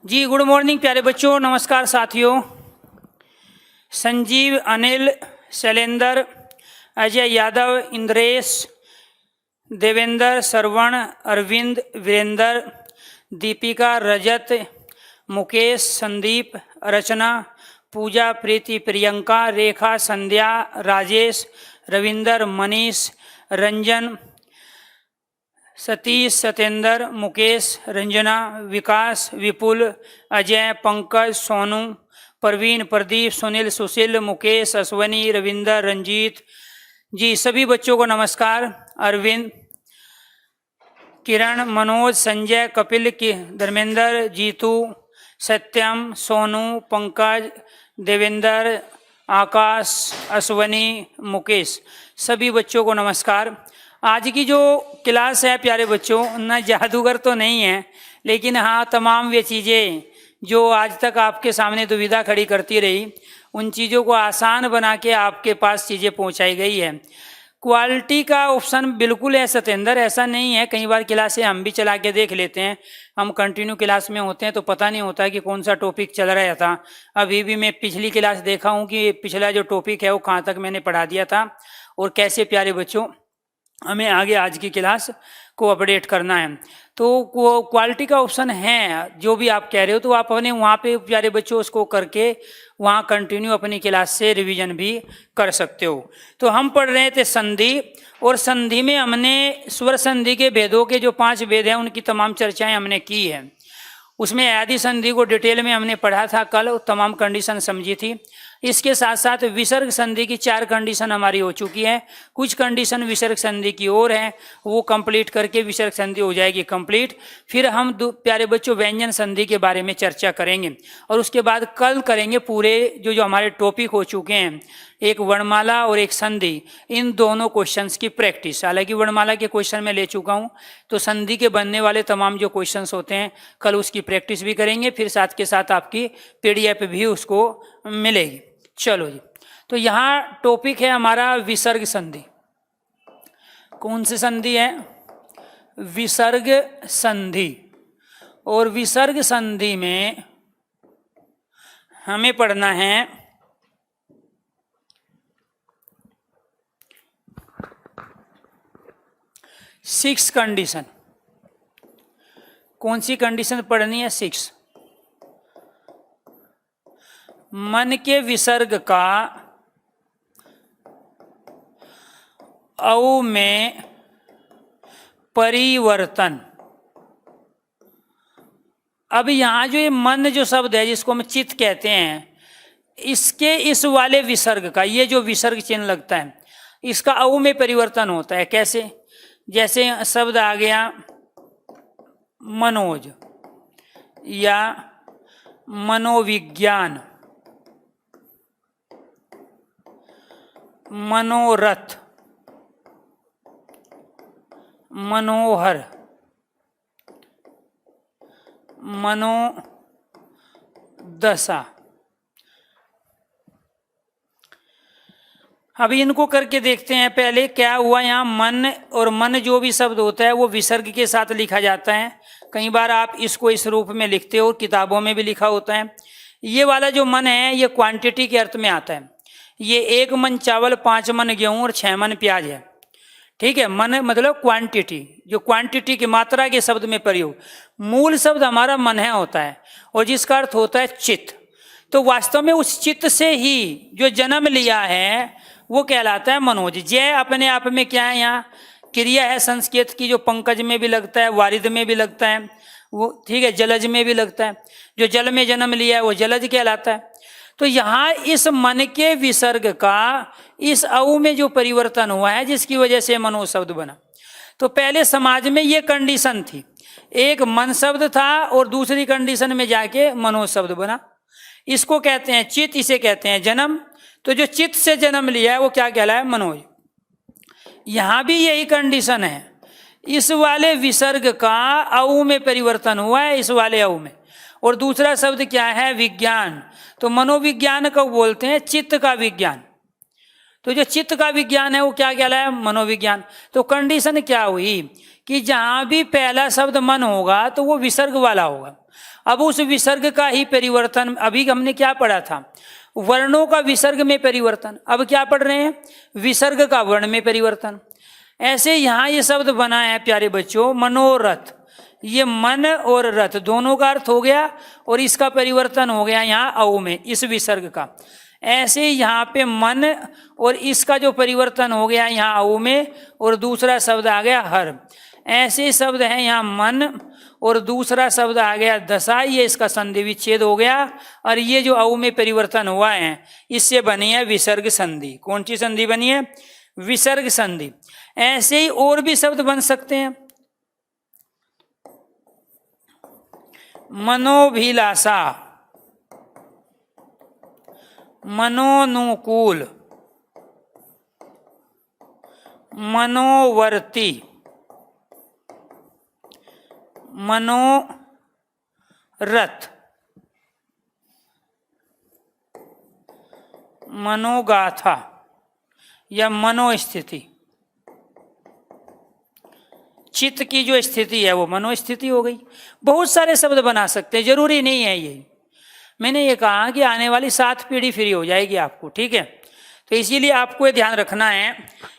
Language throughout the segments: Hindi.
जी गुड मॉर्निंग प्यारे बच्चों, नमस्कार साथियों। संजीव, अनिल, शैलेंद्र, अजय यादव, इंद्रेश, देवेंद्र, श्रवण, अरविंद, वीरेंद्र, दीपिका, रजत, मुकेश, संदीप, रचना, पूजा, प्रीति, प्रियंका, रेखा, संध्या, राजेश, रविंदर, मनीष, रंजन, सतीश, सत्येंद्र, मुकेश, रंजना, विकास, विपुल, अजय, पंकज, सोनू, प्रवीण, प्रदीप, सुनील, सुशील, मुकेश, अश्वनी, रविंदर, रंजीत जी, सभी बच्चों को नमस्कार। अरविंद, किरण, मनोज, संजय, कपिल, धर्मेंद्र, जीतू, सत्यम, सोनू, पंकज, देवेंद्र, आकाश, अश्वनी, मुकेश, सभी बच्चों को नमस्कार। आज की जो क्लास है प्यारे बच्चों, न जादूगर तो नहीं है, लेकिन हाँ तमाम वे चीज़ें जो आज तक आपके सामने दुविधा खड़ी करती रही, उन चीज़ों को आसान बना के आपके पास चीज़ें पहुंचाई गई है। क्वालिटी का ऑप्शन बिल्कुल है सत्येंद्र, ऐसा नहीं है। कई बार क्लासें हम भी चला के देख लेते हैं, हम कंटिन्यू क्लास में होते हैं तो पता नहीं होता कि कौन सा टॉपिक चल रहा था। अभी भी मैं पिछली क्लास देखा हूँ कि पिछला जो टॉपिक है वो कहाँ तक मैंने पढ़ा दिया था और कैसे प्यारे बच्चों हमें आगे आज की क्लास को अपडेट करना है। तो क्वालिटी का ऑप्शन है, जो भी आप कह रहे हो तो आप अपने वहाँ पे प्यारे बच्चों उसको करके वहाँ कंटिन्यू अपनी क्लास से रिवीजन भी कर सकते हो। तो हम पढ़ रहे थे संधि, और संधि में हमने स्वर संधि के भेदों के जो 5 भेद हैं उनकी तमाम चर्चाएं हमने की है। उसमें आदि संधि को डिटेल में हमने पढ़ा था कल, तमाम कंडीशन समझी थी। इसके साथ साथ विसर्ग संधि की 4 कंडीशन हमारी हो चुकी है, कुछ कंडीशन विसर्ग संधि की ओर है, वो कंप्लीट करके विसर्ग संधि हो जाएगी कंप्लीट। फिर हम प्यारे बच्चों व्यंजन संधि के बारे में चर्चा करेंगे, और उसके बाद कल करेंगे पूरे जो हमारे टॉपिक हो चुके हैं, एक वर्णमाला और एक संधि, इन दोनों क्वेश्चंस की प्रैक्टिस। हालांकि वर्णमाला के क्वेश्चन में ले चुका हूं, तो संधि के बनने वाले तमाम जो क्वेश्चंस होते हैं कल उसकी प्रैक्टिस भी करेंगे, फिर साथ के साथ आपकी पीडीएफ भी उसको मिलेगी। चलो जी, तो यहाँ टॉपिक है हमारा विसर्ग संधि। कौन सी संधि है? विसर्ग संधि। और विसर्ग संधि में हमें पढ़ना है सिक्स कंडीशन। कौन सी कंडीशन पढ़नी है? 6। मन के विसर्ग का औ में परिवर्तन। अब यहां जो ये मन जो शब्द है जिसको हम चित्त कहते हैं, इसके इस वाले विसर्ग का, ये जो विसर्ग चिन्ह लगता है, इसका औ में परिवर्तन होता है। कैसे? जैसे शब्द आ गया मनोज या मनोविज्ञान, मनोरथ, मनोहर, मनोदशा। अभी इनको करके देखते हैं। पहले क्या हुआ, यहाँ मन, और मन जो भी शब्द होता है वो विसर्ग के साथ लिखा जाता है। कई बार आप इसको इस रूप में लिखते हो, किताबों में भी लिखा होता है। ये वाला जो मन है ये क्वांटिटी के अर्थ में आता है। ये 1 मन चावल, 5 मन गेहूं और 6 मन प्याज है। ठीक है, मन मतलब क्वांटिटी, जो क्वांटिटी की मात्रा के शब्द में प्रयोग। मूल शब्द हमारा मन है होता है, और जिसका अर्थ होता है चित्त। तो वास्तव में उस चित्त से ही जो जन्म लिया है वो कहलाता है मनोज। जय अपने आप में क्या है? यहाँ क्रिया है संस्कृत की, जो पंकज में भी लगता है, वारिद में भी लगता है वो, ठीक है, जलज में भी लगता है। जो जल में जन्म लिया है वो जलज कहलाता है। तो यहाँ इस मन के विसर्ग का इस औ में जो परिवर्तन हुआ है, जिसकी वजह से मनोज शब्द बना। तो पहले समाज में ये कंडीशन थी, एक मन शब्द था और दूसरी कंडीशन में जाके मनोज शब्द बना। इसको कहते हैं चित्त, इसे कहते हैं जन्म। तो जो चित्त से जन्म लिया है वो क्या कहलाया? मनोज। यहाँ भी यही कंडीशन है, इस वाले विसर्ग का औ में परिवर्तन हुआ है, इस वाले औ में। और दूसरा शब्द क्या है? विज्ञान। तो मनोविज्ञान को बोलते हैं चित्त का विज्ञान। तो जो चित्त का विज्ञान है वो क्या कहलाया? मनोविज्ञान। तो कंडीशन क्या हुई कि जहां भी पहला शब्द मन होगा तो वो विसर्ग वाला होगा, अब उस विसर्ग का ही परिवर्तन, अभी हमने क्या पढ़ा था, वर्णों का विसर्ग में परिवर्तन, अब क्या पढ़ रहे हैं, विसर्ग का वर्ण में परिवर्तन। ऐसे यहाँ ये शब्द बना है प्यारे बच्चों, मनोरथ, ये मन और रथ दोनों का अर्थ हो गया और इसका परिवर्तन हो गया यहाँ औ में, इस विसर्ग का। ऐसे यहाँ पे मन और इसका जो परिवर्तन हो गया यहाँ औ में, और दूसरा शब्द आ गया हर। ऐसे शब्द हैं यहाँ मन और दूसरा शब्द आ गया दशा, ये इसका संधि विच्छेद हो गया, और ये जो औ में परिवर्तन हुआ है इससे बनी है विसर्ग संधि। कौन सी संधि बनी है, विसर्ग संधि। ऐसे ही और भी शब्द बन सकते हैं, मनोभिलाषा, मनोनुकूल, मनोवर्ती, मनोरथ, मनोगाथा या मनोस्थिति। चित्त की जो स्थिति है वो मनोस्थिति हो गई। बहुत सारे शब्द बना सकते हैं, जरूरी नहीं है ये। मैंने ये कहा कि आने वाली 7 पीढ़ी फ्री हो जाएगी आपको, ठीक है। तो इसीलिए आपको ये ध्यान रखना है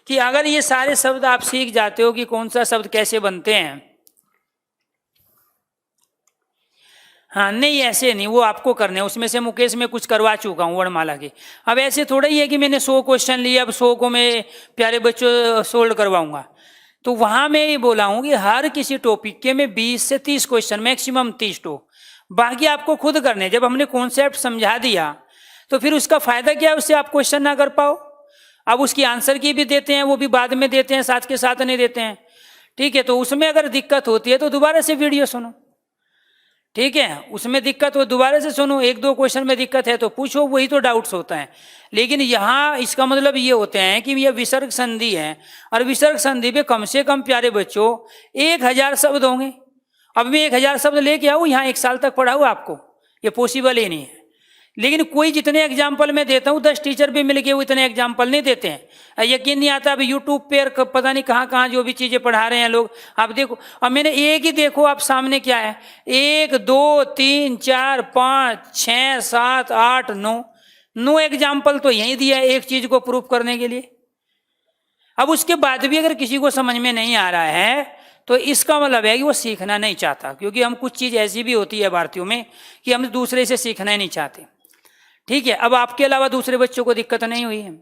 कि अगर ये सारे शब्द आप सीख जाते हो कि कौन सा शब्द कैसे बनते हैं, हाँ नहीं ऐसे नहीं, वो आपको करने, उसमें से मुकेश में कुछ करवा चुका हूँ वर्णमाला के। अब ऐसे थोड़ा ही है कि मैंने 100 क्वेश्चन लिए, अब 100 को मैं प्यारे बच्चों सोल्व करवाऊंगा। तो वहाँ मैं ये बोला हूँ कि हर किसी टॉपिक के में 20 से 30 क्वेश्चन, मैक्सिमम 30 तो, बाकी आपको खुद करने। जब हमने कॉन्सेप्ट समझा दिया तो फिर उसका फायदा क्या है, उससे आप क्वेश्चन ना कर पाओ। अब उसकी आंसर की भी देते हैं, वो भी बाद में देते हैं, साथ के साथ नहीं देते हैं, ठीक है। तो उसमें अगर दिक्कत होती है तो दोबारा से वीडियो सुनो, ठीक है। उसमें दिक्कत हो दोबारा से सुनो, 1-2 क्वेश्चन में दिक्कत है तो पूछो, वही तो डाउट्स होता है। लेकिन यहाँ इसका मतलब ये होते हैं कि यह विसर्ग संधि है, और विसर्ग संधि पे कम से कम प्यारे बच्चों 1000 शब्द होंगे। अब मैं 1000 शब्द लेके आऊँ यहाँ 1 साल तक पढ़ाऊँ आपको, ये पॉसिबल ही नहीं है। लेकिन कोई जितने एग्जाम्पल मैं देता हूँ 10 टीचर भी मिलके वो इतने एग्जाम्पल नहीं देते हैं। यकीन नहीं आता, अभी यूट्यूब पे पता नहीं कहाँ कहाँ जो भी चीज़ें पढ़ा रहे हैं लोग, आप देखो। अब मैंने एक ही देखो आप सामने क्या है, 1 2 3 4 5 6 7 8 9 एग्जाम्पल तो यही दिया है एक चीज को प्रूफ करने के लिए। अब उसके बाद भी अगर किसी को समझ में नहीं आ रहा है तो इसका मतलब है कि वो सीखना नहीं चाहता, क्योंकि हम कुछ चीज़ ऐसी भी होती है भारतीयों में कि हम दूसरे से सीखना ही नहीं चाहते, ठीक है। अब आपके अलावा दूसरे बच्चों को दिक्कत नहीं हुई है,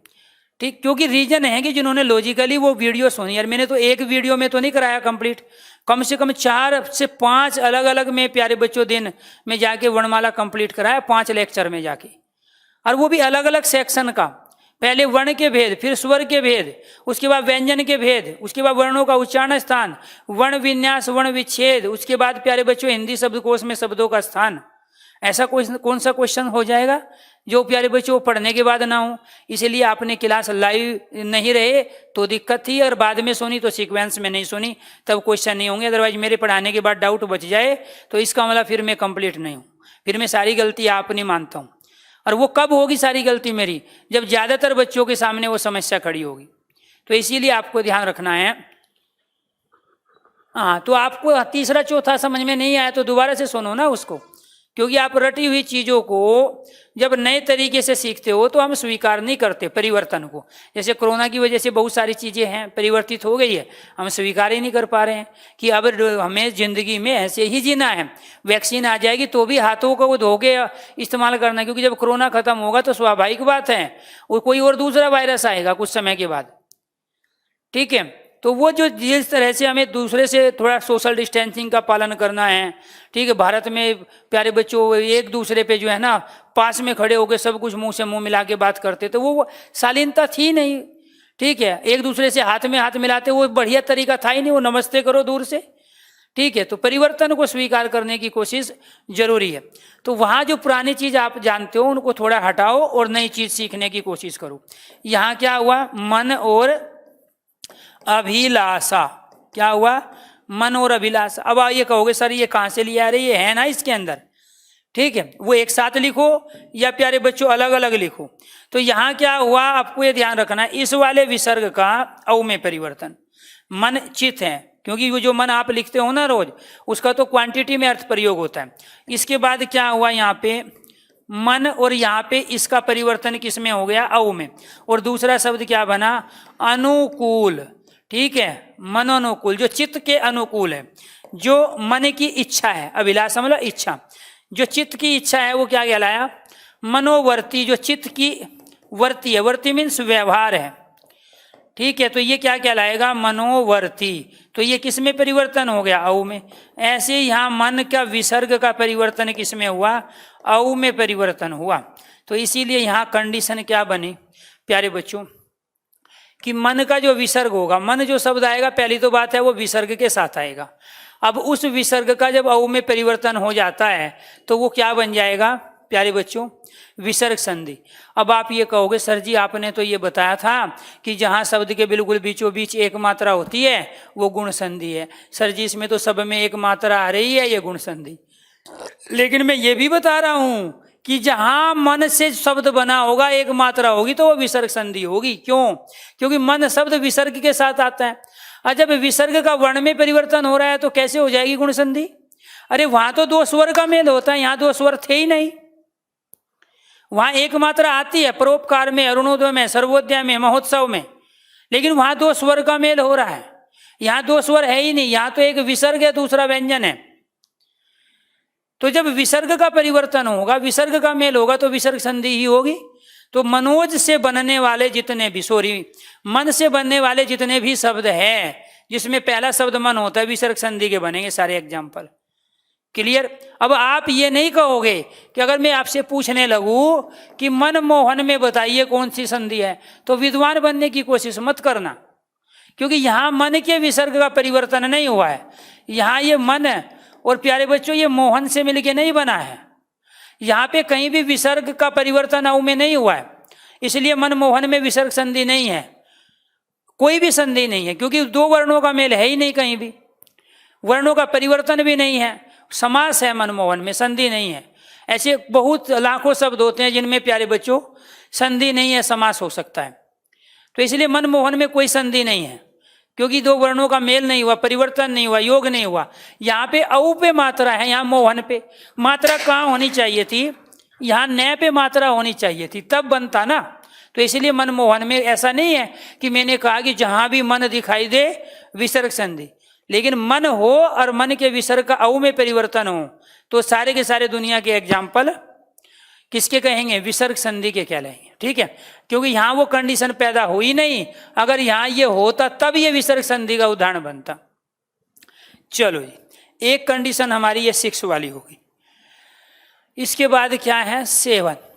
ठीक, क्योंकि रीजन है कि जिन्होंने लॉजिकली वो वीडियो सुनी। यार मैंने तो एक वीडियो में तो नहीं कराया कंप्लीट, कम से कम 4 से 5 अलग अलग में प्यारे बच्चों दिन में जाके वर्णमाला कंप्लीट कराया, 5 लेक्चर में जाके, और वो भी अलग अलग सेक्शन का। पहले वर्ण के भेद, फिर स्वर के भेद, उसके बाद व्यंजन के भेद, उसके बाद वर्णों का उच्चारण स्थान, वर्ण विन्यास, वर्ण विच्छेद, उसके बाद प्यारे बच्चों हिंदी शब्दकोश में शब्दों का स्थान। ऐसा कौन सा क्वेश्चन हो जाएगा जो प्यारे बच्चों पढ़ने के बाद ना हो। इसलिए आपने क्लास लाइव नहीं रहे तो दिक्कत थी, और बाद में सुनी तो सीक्वेंस में नहीं सुनी तब क्वेश्चन नहीं होंगे। अदरवाइज मेरे पढ़ाने के बाद डाउट बच जाए तो इसका मतलब फिर मैं कंप्लीट नहीं हूँ, फिर मैं सारी गलती आप नहीं मानता हूँ। और वो कब होगी सारी गलती मेरी, जब ज़्यादातर बच्चों के सामने वो समस्या खड़ी होगी। तो इसीलिए आपको ध्यान रखना है। हाँ, तो आपको तीसरा चौथा समझ में नहीं आया तो दोबारा से सुनो ना उसको, क्योंकि आप रटी हुई चीज़ों को जब नए तरीके से सीखते हो तो हम स्वीकार नहीं करते परिवर्तन को। जैसे कोरोना की वजह से बहुत सारी चीज़ें हैं परिवर्तित हो गई है, हम स्वीकार ही नहीं कर पा रहे हैं कि अब हमें ज़िंदगी में ऐसे ही जीना है। वैक्सीन आ जाएगी तो भी हाथों को धो के इस्तेमाल करना, क्योंकि जब कोरोना खत्म होगा तो स्वाभाविक बात है वो कोई और दूसरा वायरस आएगा कुछ समय के बाद, ठीक है। तो वो जो जिस तरह से हमें दूसरे से थोड़ा सोशल डिस्टेंसिंग का पालन करना है, ठीक है। भारत में प्यारे बच्चों एक दूसरे पे जो है ना पास में खड़े होकर सब कुछ मुंह से मुंह मिला के बात करते, तो वो शालीनता थी नहीं, ठीक है। एक दूसरे से हाथ में हाथ मिलाते वो बढ़िया तरीका था ही नहीं, वो नमस्ते करो दूर से, ठीक है। तो परिवर्तन को स्वीकार करने की कोशिश जरूरी है। तो वहाँ जो पुरानी चीज़ आप जानते हो उनको थोड़ा हटाओ और नई चीज़ सीखने की कोशिश करो। यहाँ क्या हुआ, मन और अभिलाषा, क्या हुआ, मन और अभिलाषा। अब ये कहोगे सर ये कहाँ से लिया, रही है ना इसके अंदर, ठीक है। वो एक साथ लिखो या प्यारे बच्चों अलग अलग लिखो। तो यहाँ क्या हुआ, आपको ये ध्यान रखना है, इस वाले विसर्ग का औ में परिवर्तन, मन चित है, क्योंकि वो जो मन आप लिखते हो ना रोज, उसका तो क्वांटिटी में अर्थ प्रयोग होता है। इसके बाद क्या हुआ यहाँ पे, मन, और यहाँ पे इसका परिवर्तन किस में हो गया, औ में, और दूसरा शब्द क्या बना, अनुकूल। ठीक है, मनोनुकूल, जो चित्त के अनुकूल है, जो मन की इच्छा है, अभिलाषा मतलब इच्छा, जो चित्त की इच्छा है वो क्या कहलाया, मनोवर्ती, जो चित्त की वर्ती है, वर्ती मीन्स व्यवहार है। ठीक है, तो ये क्या कहलाएगा, मनोवर्ती। तो ये किस में परिवर्तन हो गया, औ में। ऐसे यहाँ मन का विसर्ग का परिवर्तन किस में हुआ, औ में परिवर्तन हुआ। तो इसीलिए यहाँ कंडीशन क्या बनी प्यारे बच्चों, कि मन का जो विसर्ग होगा, मन जो शब्द आएगा, पहली तो बात है वो विसर्ग के साथ आएगा। अब उस विसर्ग का जब औ में परिवर्तन हो जाता है तो वो क्या बन जाएगा प्यारे बच्चों, विसर्ग संधि। अब आप ये कहोगे सर जी आपने तो ये बताया था कि जहाँ शब्द के बिल्कुल बीचों बीच एक मात्रा होती है वो गुण संधि है। सर जी इसमें तो सब में एक मात्रा आ रही है, ये गुण संधि। लेकिन मैं ये भी बता रहा हूँ कि जहां मन से शब्द बना होगा, एक मात्रा होगी, तो वो विसर्ग संधि होगी। क्यों? क्योंकि मन शब्द विसर्ग के साथ आता है। और जब विसर्ग का वर्ण में परिवर्तन हो रहा है तो कैसे हो जाएगी गुण संधि? अरे वहां तो दो स्वर का मेल होता है, यहाँ दो स्वर थे ही नहीं। वहां एक मात्रा आती है परोपकार में, अरुणोदय में, सर्वोदय में, महोत्सव में, लेकिन वहां दो स्वर का मेल हो रहा है। यहाँ दो स्वर है ही नहीं, यहाँ तो एक विसर्ग है, दूसरा व्यंजन है। तो जब विसर्ग का परिवर्तन होगा, विसर्ग का मेल होगा, तो विसर्ग संधि ही होगी। तो मनोज से बनने वाले जितने भी, मन से बनने वाले जितने भी शब्द है, जिसमें पहला शब्द मन होता है, विसर्ग संधि के बनेंगे सारे एग्जाम्पल। क्लियर? अब आप ये नहीं कहोगे कि अगर मैं आपसे पूछने लगूं कि मन मोहन में बताइए कौन सी संधि है, तो विद्वान बनने की कोशिश मत करना, क्योंकि यहां मन के विसर्ग का परिवर्तन नहीं हुआ है। यहाँ ये मन और प्यारे बच्चों ये मोहन से मिलके नहीं बना है। यहाँ पे कहीं भी विसर्ग का परिवर्तन औ में नहीं हुआ है, इसलिए मन मोहन में विसर्ग संधि नहीं है, कोई भी संधि नहीं है, क्योंकि दो वर्णों का मेल है ही नहीं, कहीं भी वर्णों का परिवर्तन भी नहीं है। समास है मनमोहन में, संधि नहीं है। ऐसे बहुत लाखों शब्द होते हैं जिनमें प्यारे बच्चों संधि नहीं है, समास हो सकता है। तो इसलिए मनमोहन में कोई संधि नहीं है, क्योंकि दो वर्णों का मेल नहीं हुआ, परिवर्तन नहीं हुआ, योग नहीं हुआ। यहाँ पे औ पे मात्रा है, यहाँ मोहन पे मात्रा कहाँ होनी चाहिए थी, यहाँ न पे मात्रा होनी चाहिए थी, तब बनता ना। तो इसलिए मनमोहन में ऐसा नहीं है कि मैंने कहा कि जहाँ भी मन दिखाई दे विसर्ग संधि, लेकिन मन हो और मन के विसर्ग का औ में परिवर्तन हो, तो सारे के सारे दुनिया के एग्जाम्पल किसके कहेंगे, विसर्ग संधि के कहलाएंगे। ठीक है, क्योंकि यहाँ वो कंडीशन पैदा हुई नहीं। अगर यहाँ ये होता तब ये विसर्ग संधि का उदाहरण बनता। चलो जी, एक कंडीशन हमारी ये 6 वाली होगी। इसके बाद क्या है, 7।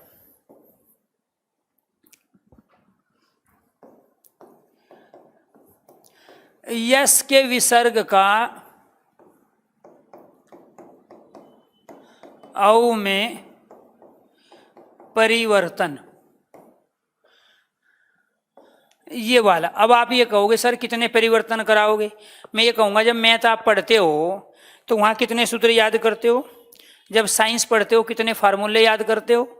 यस के विसर्ग का औ में परिवर्तन, ये वाला। अब आप ये कहोगे सर कितने परिवर्तन कराओगे? मैं ये कहूँगा जब मैथ आप पढ़ते हो तो वहाँ कितने सूत्र याद करते हो, जब साइंस पढ़ते हो कितने फार्मूले याद करते हो,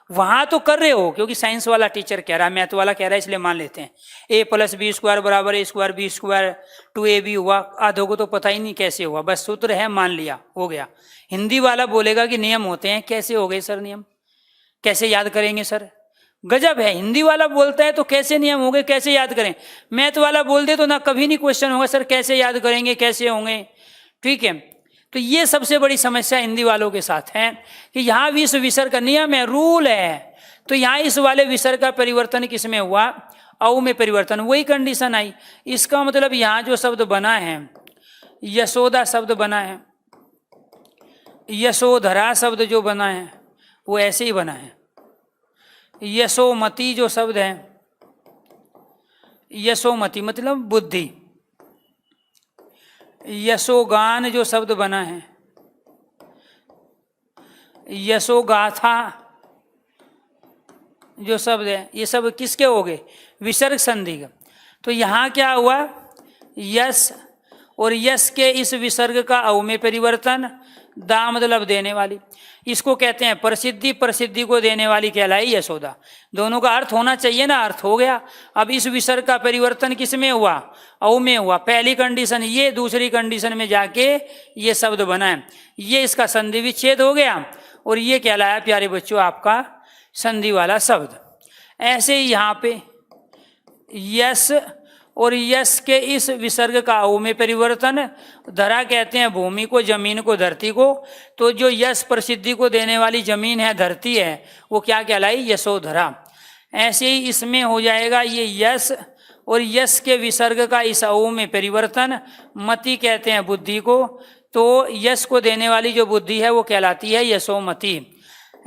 वहाँ तो कर रहे हो क्योंकि साइंस वाला टीचर कह रहा है, मैथ वाला कह रहा है, इसलिए मान लेते हैं a + b² = a² b² 2ab हुआ। आधों को तो पता ही नहीं कैसे हुआ, बस सूत्र है मान लिया, हो गया। हिंदी वाला बोलेगा कि नियम होते हैं। कैसे हो गए सर नियम, कैसे याद करेंगे सर? गजब है, हिंदी वाला बोलता है तो कैसे नियम होंगे, कैसे याद करें। मैथ वाला बोल दे तो ना कभी नहीं क्वेश्चन होगा सर कैसे याद करेंगे, कैसे होंगे। ठीक है, तो ये सबसे बड़ी समस्या हिंदी वालों के साथ है कि यहाँ भी इस विसर्ग का नियम है, रूल है। तो यहाँ इस वाले विसर्ग का परिवर्तन किस में हुआ, औ में परिवर्तन। वही कंडीशन आई। इसका मतलब यहाँ जो शब्द बना है, यशोदा शब्द बना है, यशोधरा शब्द जो बना है वो ऐसे ही बना है। यशोमती जो शब्द है, यशोमती मतलब बुद्धि। यशोगान जो शब्द बना है, यशोगाथा जो शब्द है, ये सब किसके हो गए, विसर्ग संधि का। तो यहाँ क्या हुआ, यश और यश के इस विसर्ग का औ में परिवर्तन, दा मतलब देने वाली, इसको कहते हैं प्रसिद्धि, प्रसिद्धि को देने वाली कहलाई यशोदा। दोनों का अर्थ होना चाहिए ना, अर्थ हो गया। अब इस विसर्ग का परिवर्तन किस में हुआ? औ में हुआ। पहली कंडीशन ये, दूसरी कंडीशन में जाके ये शब्द बना है, ये इसका संधि विच्छेद हो गया और ये कहलाया प्यारे बच्चों आपका संधि वाला शब्द। ऐसे ही यहाँ पे यस और यस के इस विसर्ग का औ में परिवर्तन, धरा कहते हैं भूमि को, जमीन को, धरती को, तो जो यस प्रसिद्धि को देने वाली जमीन है, धरती है, वो क्या कहलाई? यशोधरा। ऐसे ही इसमें हो जाएगा ये यस और यस के विसर्ग का इस औ में परिवर्तन, मति कहते हैं बुद्धि को, तो यस को देने वाली जो बुद्धि है वो कहलाती है यशोमति।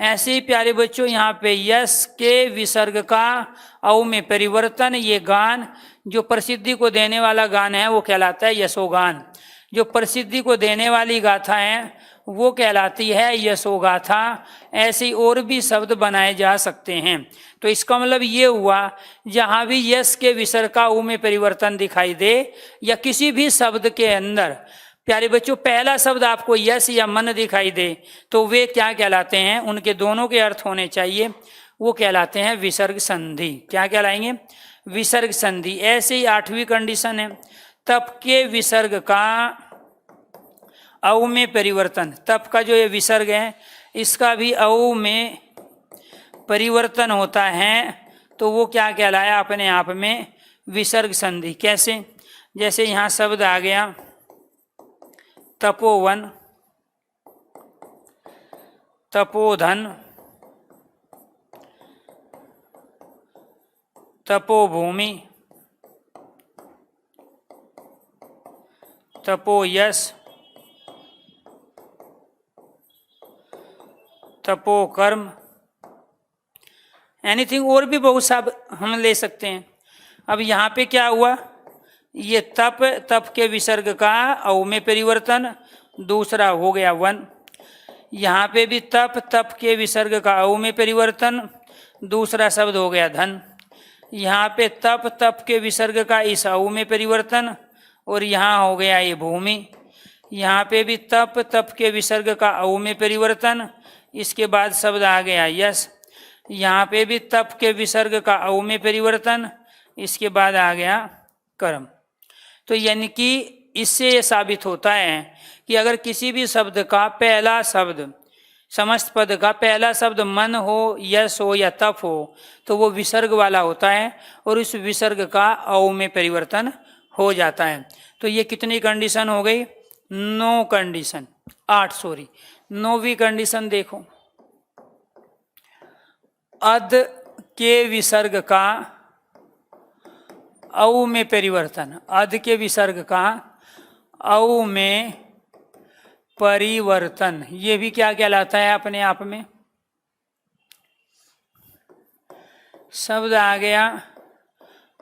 ऐसे ही प्यारे बच्चों यहाँ पे यस के विसर्ग का औ में परिवर्तन, ये गान जो प्रसिद्धि को देने वाला गान है वो कहलाता है यशोगान। जो प्रसिद्धि को देने वाली गाथा है वो कहलाती है यशोगाथा। ऐसे और भी शब्द बनाए जा सकते हैं। तो इसका मतलब ये हुआ, जहाँ भी यस के विसर्ग का ऊ में परिवर्तन दिखाई दे या किसी भी शब्द के अंदर प्यारे बच्चों पहला शब्द आपको यस या मन दिखाई दे तो वे क्या कहलाते हैं? उनके दोनों के अर्थ होने चाहिए, वो कहलाते हैं विसर्ग संधि। क्या कहलाएंगे? विसर्ग संधि। ऐसे ही 8वीं कंडीशन है, तप के विसर्ग का औ में परिवर्तन। तप का जो ये विसर्ग है इसका भी औ में परिवर्तन होता है, तो वो क्या कहलाया अपने आप में? विसर्ग संधि। कैसे? जैसे यहाँ शब्द आ गया तपोवन, तपोधन, तपोभूमि, तपोयश, तपोकर्म, एनीथिंग, और भी बहुत सब हम ले सकते हैं। अब यहाँ पे क्या हुआ? ये तप, तप के विसर्ग का औ में परिवर्तन, दूसरा हो गया वन। यहाँ पे भी तप, तप के विसर्ग का औ में परिवर्तन, दूसरा शब्द हो गया धन। यहाँ पे तप, तप के विसर्ग का इस औ में परिवर्तन और यहाँ हो गया ये भूमि। यहाँ पे भी तप, तप के विसर्ग का औ में परिवर्तन, इसके बाद शब्द आ गया यश। यहाँ पे भी तप के विसर्ग का औ में परिवर्तन, इसके बाद आ गया कर्म। तो यानी कि इससे ये साबित होता है कि अगर किसी भी शब्द का पहला शब्द, समस्त पद का पहला शब्द मन हो, यश हो या तप हो, तो वो विसर्ग वाला होता है और इस विसर्ग का औ में परिवर्तन हो जाता है। तो ये कितनी कंडीशन हो गई? 9 कंडीशन, 8 सॉरी। 9वीं कंडीशन देखो, अद के विसर्ग का औ में परिवर्तन। अद के विसर्ग का औ में परिवर्तन, ये भी क्या कहलाता है अपने आप में? शब्द आ गया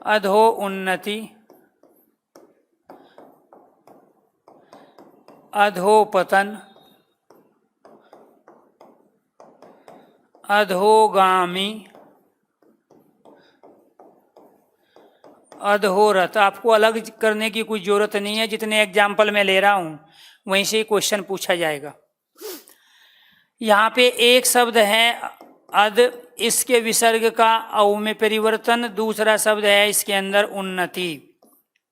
अधो उन्नति, अधोपतन, अधोगामी, अधोरथ। आपको अलग करने की कोई जरूरत नहीं है, जितने एग्जाम्पल मैं ले रहा हूं वहीं से क्वेश्चन पूछा जाएगा। यहाँ पे एक शब्द है अध, इसके विसर्ग का औ में परिवर्तन, दूसरा शब्द है इसके अंदर उन्नति।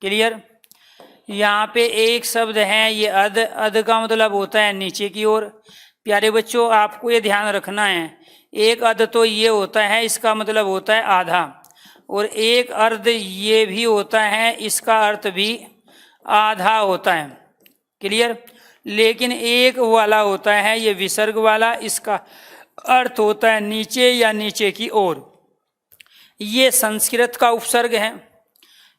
क्लियर? यहाँ पे एक शब्द है ये अध, अध का मतलब होता है नीचे की ओर। प्यारे बच्चों आपको ये ध्यान रखना है, एक अध तो ये होता है, इसका मतलब होता है आधा, और एक अर्ध ये भी होता है, इसका अर्थ भी आधा होता है। क्लियर? लेकिन एक वाला होता है ये विसर्ग वाला, इसका अर्थ होता है नीचे या नीचे की ओर। ये संस्कृत का उपसर्ग है,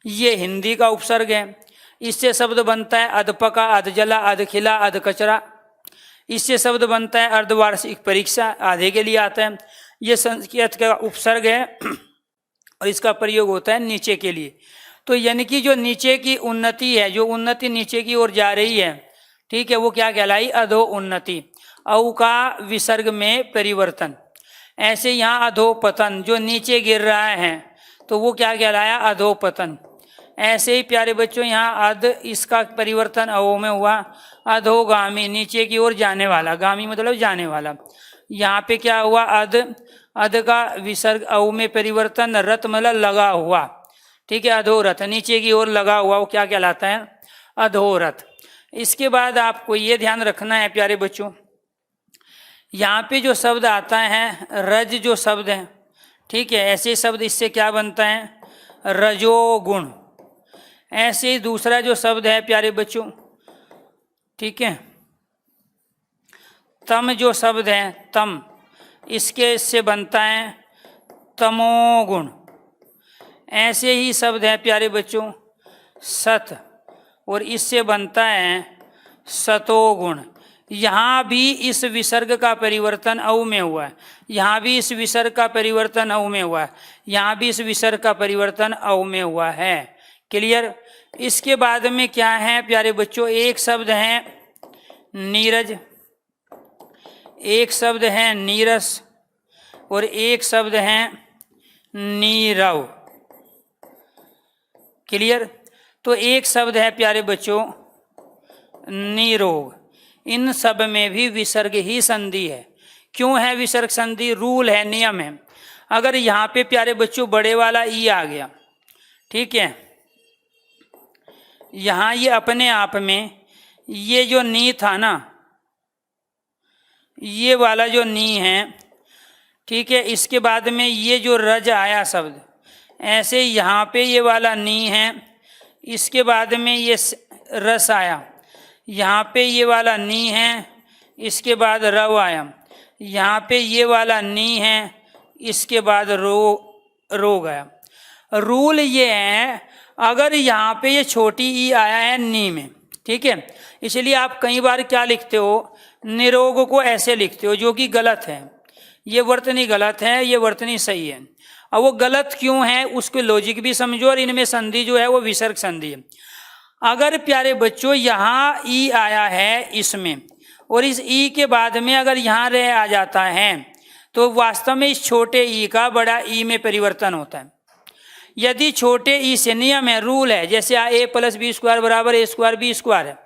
ये हिंदी का उपसर्ग है। इससे शब्द बनता है अधपका, अधजला, अधखिला, अधकचरा। इससे शब्द बनता है अर्धवार्षिक परीक्षा, आधे के लिए आता है। ये संस्कृत का उपसर्ग है और इसका प्रयोग होता है नीचे के लिए। तो यानी कि जो नीचे की उन्नति है, जो उन्नति नीचे की ओर जा रही है, ठीक है, वो क्या कहलाई? अधो उन्नति। औ का विसर्ग में परिवर्तन। ऐसे यहाँ अधोपतन, जो नीचे गिर रहा है, तो वो क्या कहलाया? अधोपतन। ऐसे ही प्यारे बच्चों यहाँ अध, इसका परिवर्तन अवो में हुआ, अधोगामी, नीचे की ओर जाने वाला, गामी मतलब जाने वाला। यहाँ पे क्या हुआ, अध, अध का विसर्ग अव में परिवर्तन, रथ मतलब लगा हुआ, ठीक है, अधोरथ, नीचे की ओर लगा हुआ, वो क्या कहलाता है, अधोरथ। इसके बाद आपको ये ध्यान रखना है प्यारे बच्चों, यहाँ पे जो शब्द आता है रज, जो शब्द है, ठीक है, ऐसे शब्द इससे क्या बनता है, रजोगुण। ऐसे ही दूसरा जो शब्द है प्यारे बच्चों, ठीक है, तम जो शब्द है, तम, इसके इससे बनता है तमोगुण। ऐसे ही शब्द है प्यारे बच्चों सत, और इससे बनता है सतोगुण। यहाँ भी इस विसर्ग का परिवर्तन अव में हुआ है, यहाँ भी इस विसर्ग का परिवर्तन अव में हुआ है, यहाँ भी इस विसर्ग का परिवर्तन अव में हुआ है। क्लियर। इसके बाद में क्या है प्यारे बच्चों, एक शब्द है नीरज, एक शब्द है नीरस, और एक शब्द है नीरव। क्लियर। तो एक शब्द है प्यारे बच्चों निरोग। इन सब में भी विसर्ग ही संधि है। क्यों है विसर्ग संधि, रूल है, नियम है। अगर यहाँ पे प्यारे बच्चों बड़े वाला ई आ गया, ठीक है, यहाँ ये अपने आप में ये जो नी था ना, ये वाला जो नी है, ठीक है, इसके बाद में ये जो रज आया शब्द, ऐसे यहाँ पे ये वाला नी है, इसके बाद में ये रस आया, यहाँ पे ये वाला नी है, इसके बाद रव आया, यहाँ पे ये वाला नी है, इसके बाद रो गया। रूल ये है, अगर यहाँ पे ये छोटी ई आया है नी में, ठीक है, इसलिए आप कई बार क्या लिखते हो, निरोग को ऐसे लिखते हो, जो कि गलत है। ये वर्तनी गलत है, ये वर्तनी सही है। अब वो गलत क्यों है उसके लॉजिक भी समझो, और इनमें संधि जो है वो विसर्ग संधि है। अगर प्यारे बच्चों यहाँ ई आया है इसमें, और इस ई के बाद में अगर यहाँ रह आ जाता है, तो वास्तव में इस छोटे ई का बड़ा ई में परिवर्तन होता है। यदि छोटे ई से नियम है, रूल है, जैसे a + b² बराबर a² b² है,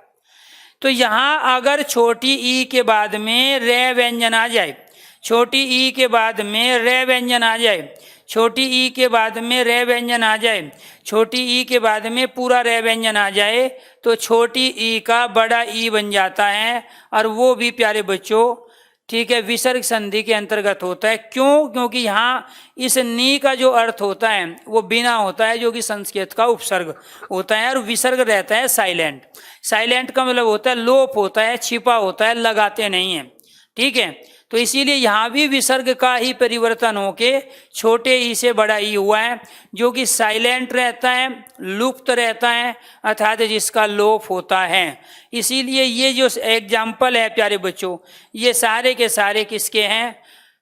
तो यहाँ अगर छोटी ई के बाद में रे व्यंजन आ जाए, छोटी ई के बाद में रे व्यंजन आ जाए, छोटी ई के बाद में रे व्यंजन आ जाए, छोटी ई के बाद में पूरा रे व्यंजन आ जाए, तो छोटी ई का बड़ा ई बन जाता है, और वो भी प्यारे बच्चों, ठीक है, विसर्ग संधि के अंतर्गत होता है। क्यों? क्योंकि यहाँ इस नी का जो अर्थ होता है वो बिना होता है, जो कि संस्कृत का उपसर्ग होता है, और विसर्ग रहता है साइलेंट। साइलेंट का मतलब होता है लोप होता है, छिपा होता है, लगाते नहीं है, ठीक है। तो इसीलिए यहाँ भी विसर्ग का ही परिवर्तन होके छोटे ई से बड़ा ई हुआ है, जो कि साइलेंट रहता है, लुप्त रहता है, अर्थात जिसका लोप होता है। इसीलिए ये जो एग्जाम्पल है प्यारे बच्चों, ये सारे के सारे किसके हैं,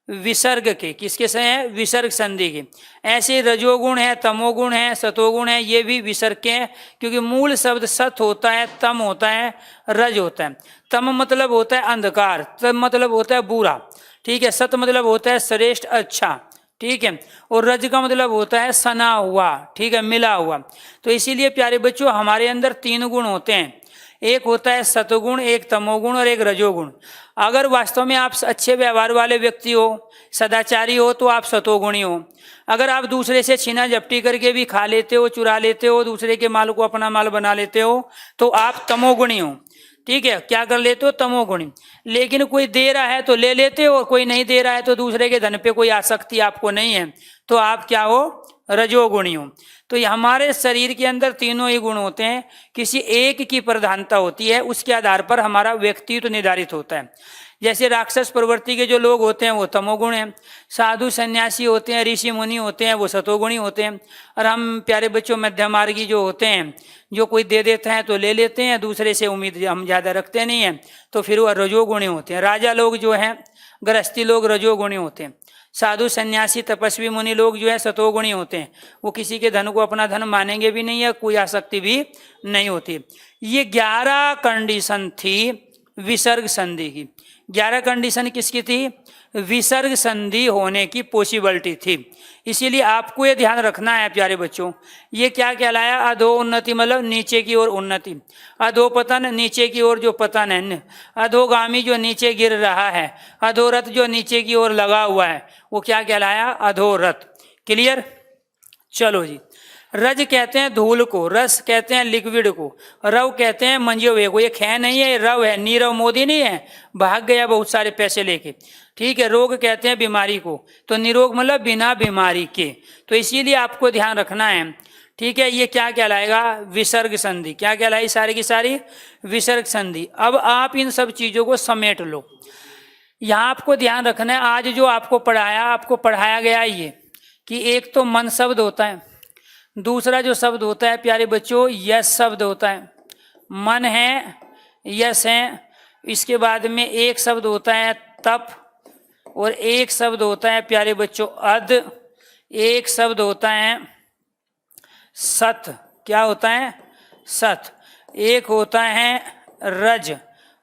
विसर्ग के। किसके से हैं? विसर्ग संधि के। ऐसे रजोगुण है, तमोगुण है, सतोगुण है, ये भी विसर्ग के हैं, क्योंकि मूल शब्द सत होता है, तम होता है, रज होता है। तम मतलब होता है अंधकार, तम मतलब होता है बुरा, ठीक है। सत मतलब होता है श्रेष्ठ, अच्छा, ठीक है। और रज का मतलब होता है सना हुआ, ठीक है, मिला हुआ। तो इसीलिए प्यारे बच्चों हमारे अंदर 3 गुण होते हैं, एक होता है सतोगुण, एक तमोगुण और एक रजोगुण। अगर वास्तव में आप अच्छे व्यवहार वाले व्यक्ति हो, सदाचारी हो, तो आप सतोगुणी हो। अगर आप दूसरे से छीना झपटी करके भी खा लेते हो, चुरा लेते हो, दूसरे के माल को अपना माल बना लेते हो, तो आप तमोगुणी हो, ठीक है। क्या कर लेते हो? तमोगुणी। लेकिन कोई दे रहा है तो ले लेते हो, और कोई नहीं दे रहा है तो दूसरे के धन पे कोई आसक्ति आपको नहीं है, तो आप क्या हो? रजोगुणी हो। तो ये हमारे शरीर के अंदर तीनों ही गुण होते हैं, किसी एक की प्रधानता होती है, उसके आधार पर हमारा व्यक्तित्व निर्धारित होता है। जैसे राक्षस प्रवृत्ति के जो लोग होते हैं वो तमोगुण हैं, साधु सन्यासी होते हैं, ऋषि मुनि होते हैं, वो सतोगुणी होते हैं, और हम प्यारे बच्चों मध्यमार्गी जो होते हैं, जो कोई दे देता है तो ले लेते हैं, दूसरे से उम्मीद हम ज़्यादा रखते नहीं हैं, तो फिर वो रजोगुणी होते हैं। राजा लोग जो हैं, गृहस्थी लोग रजोगुणी होते हैं। साधु सन्यासी तपस्वी मुनि लोग जो है सतोगुणी होते हैं, वो किसी के धन को अपना धन मानेंगे भी नहीं है, कोई आसक्ति भी नहीं होती। ये 11 कंडीशन थी विसर्ग संधि की। 11 कंडीशन किसकी थी? विसर्ग संधि होने की पॉसिबिलिटी थी। इसीलिए आपको ये ध्यान रखना है प्यारे बच्चों, ये क्या कहलाया? अधोन्नति मतलब नीचे की ओर उन्नति, अधोपतन नीचे की ओर जो पतन है, अधोगामी जो नीचे गिर रहा है, अधोरथ जो नीचे की ओर लगा हुआ है, वो क्या कहलाया? अधोरथ। क्लियर? चलो जी। रज कहते हैं धूल को, रस कहते हैं लिक्विड को, रव कहते हैं मंजे हुए को। ये ख नहीं है, रव है। नीरव मोदी नहीं है, भाग गया बहुत सारे पैसे लेके। ठीक है। रोग कहते हैं बीमारी को, तो निरोग मतलब बिना बीमारी के। तो इसीलिए आपको ध्यान रखना है। ठीक है। ये क्या कहलाएगा? विसर्ग संधि। क्या कहलाई? सारी की सारी विसर्ग संधि। अब आप इन सब चीजों को समेट लो। यहाँ आपको ध्यान रखना है, आज जो आपको पढ़ाया गया ये कि एक तो मन शब्द होता है, दूसरा जो शब्द होता है प्यारे बच्चों यश शब्द होता है। मन है, यश है। इसके बाद में एक शब्द होता है तप, और एक शब्द होता है प्यारे बच्चों अद, एक शब्द होता है सत। क्या होता है? सत। एक होता है रज,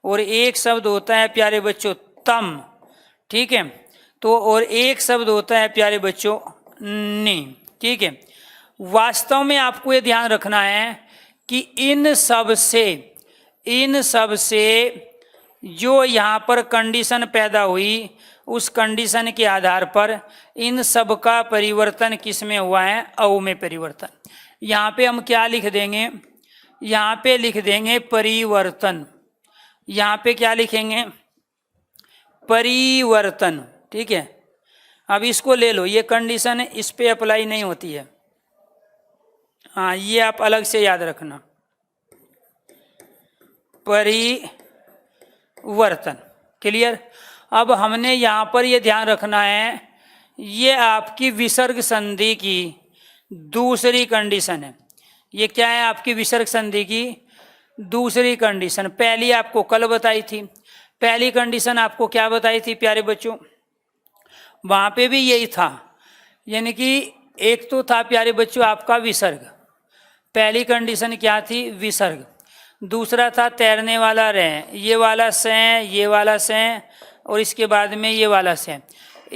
और एक शब्द होता है प्यारे बच्चों तम। ठीक है। तो और एक शब्द होता है प्यारे बच्चों नी। ठीक है। वास्तव में आपको ये ध्यान रखना है कि इन सब से जो यहाँ पर कंडीशन पैदा हुई, उस कंडीशन के आधार पर इन सब का परिवर्तन किस में हुआ है? अव में परिवर्तन। यहाँ पे हम क्या लिख देंगे? यहाँ पे लिख देंगे परिवर्तन। यहाँ पे क्या लिखेंगे? परिवर्तन। ठीक है। अब इसको ले लो, ये कंडीशन इस पे अप्लाई नहीं होती है। हाँ, ये आप अलग से याद रखना। परिवर्तन। क्लियर? अब हमने यहाँ पर ये ध्यान रखना है, ये आपकी विसर्ग संधि की दूसरी कंडीशन है। ये क्या है? आपकी विसर्ग संधि की दूसरी कंडीशन। पहली आपको कल बताई थी। पहली कंडीशन आपको क्या बताई थी प्यारे बच्चों? वहाँ पे भी यही था, यानी कि एक तो था प्यारे बच्चों आपका विसर्ग। पहली कंडीशन क्या थी? विसर्ग। दूसरा था तैरने वाला रह, ये वाला से, ये वाला से, और इसके बाद में ये वाला से।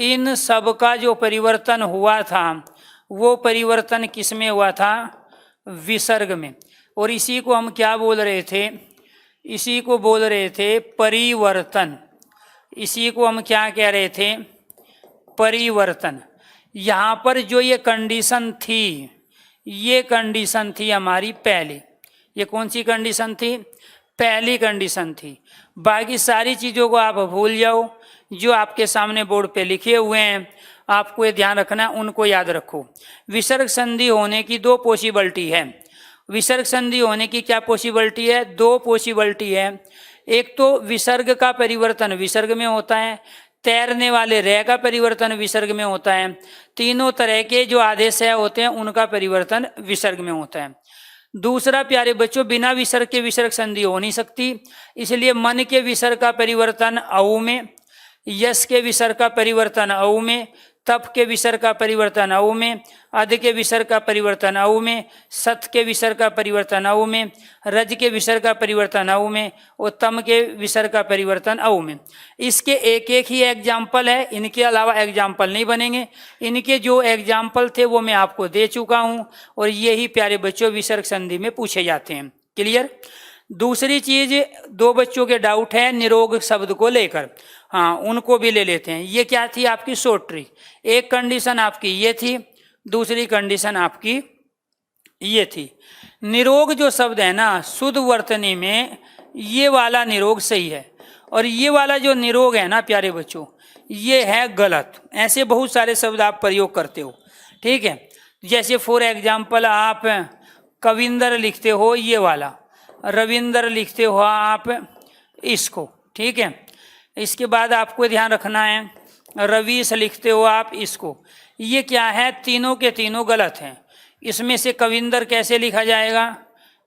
इन सब का जो परिवर्तन हुआ था, वो परिवर्तन किस में हुआ था? विसर्ग में। और इसी को हम क्या बोल रहे थे? इसी को बोल रहे थे परिवर्तन। इसी को हम क्या कह रहे थे? परिवर्तन। यहाँ पर जो ये कंडीशन थी, ये कंडीशन थी हमारी पहली। ये कौन सी कंडीशन थी? पहली कंडीशन थी। बाकी सारी चीज़ों को आप भूल जाओ, जो आपके सामने बोर्ड पे लिखे हुए हैं आपको ये ध्यान रखना, उनको याद रखो। विसर्ग संधि होने की दो पॉसिबिलिटी है। विसर्ग संधि होने की क्या पॉसिबिलिटी है? दो पॉसिबिलिटी है। एक तो विसर्ग का परिवर्तन विसर्ग में होता है, तैरने वाले रह का परिवर्तन विसर्ग में होता है। तीनों तरह के जो आदेश होते हैं उनका परिवर्तन विसर्ग में होता है। दूसरा प्यारे बच्चों, बिना विसर्ग के विसर्ग संधि हो नहीं सकती, इसलिए मन के विसर्ग का परिवर्तन औ में, यश के विसर्ग का परिवर्तन औ में, तप के विसर्ग का परिवर्तन औ में, अध के विसर्ग का परिवर्तन औ में, सत के विसर्ग का परिवर्तन औ में, रज के विसर्ग का परिवर्तन औ में, और तम के विसर्ग का परिवर्तन औ में। इसके एक एक ही एग्जाम्पल है, इनके अलावा एग्जाम्पल नहीं बनेंगे। इनके जो एग्जाम्पल थे वो मैं आपको दे चुका हूँ, और यही प्यारे बच्चों विसर्ग संधि में पूछे जाते हैं। क्लियर? दूसरी चीज, दो बच्चों के डाउट है निरोग शब्द को लेकर, हाँ उनको भी ले लेते हैं। ये क्या थी आपकी शॉर्ट ट्रिक? एक कंडीशन आपकी ये थी, दूसरी कंडीशन आपकी ये थी। निरोग जो शब्द है ना शुद्ध वर्तनी में, ये वाला निरोग सही है, और ये वाला जो निरोग है ना प्यारे बच्चों ये है गलत। ऐसे बहुत सारे शब्द आप प्रयोग करते हो। ठीक है। जैसे फॉर एग्जाम्पल आप कविंदर लिखते हो ये वाला, रविंदर लिखते हो आप इसको। ठीक है। इसके बाद आपको ध्यान रखना है रवीश लिखते हो आप इसको। ये क्या है? तीनों के तीनों गलत हैं। इसमें से कविंदर कैसे लिखा जाएगा?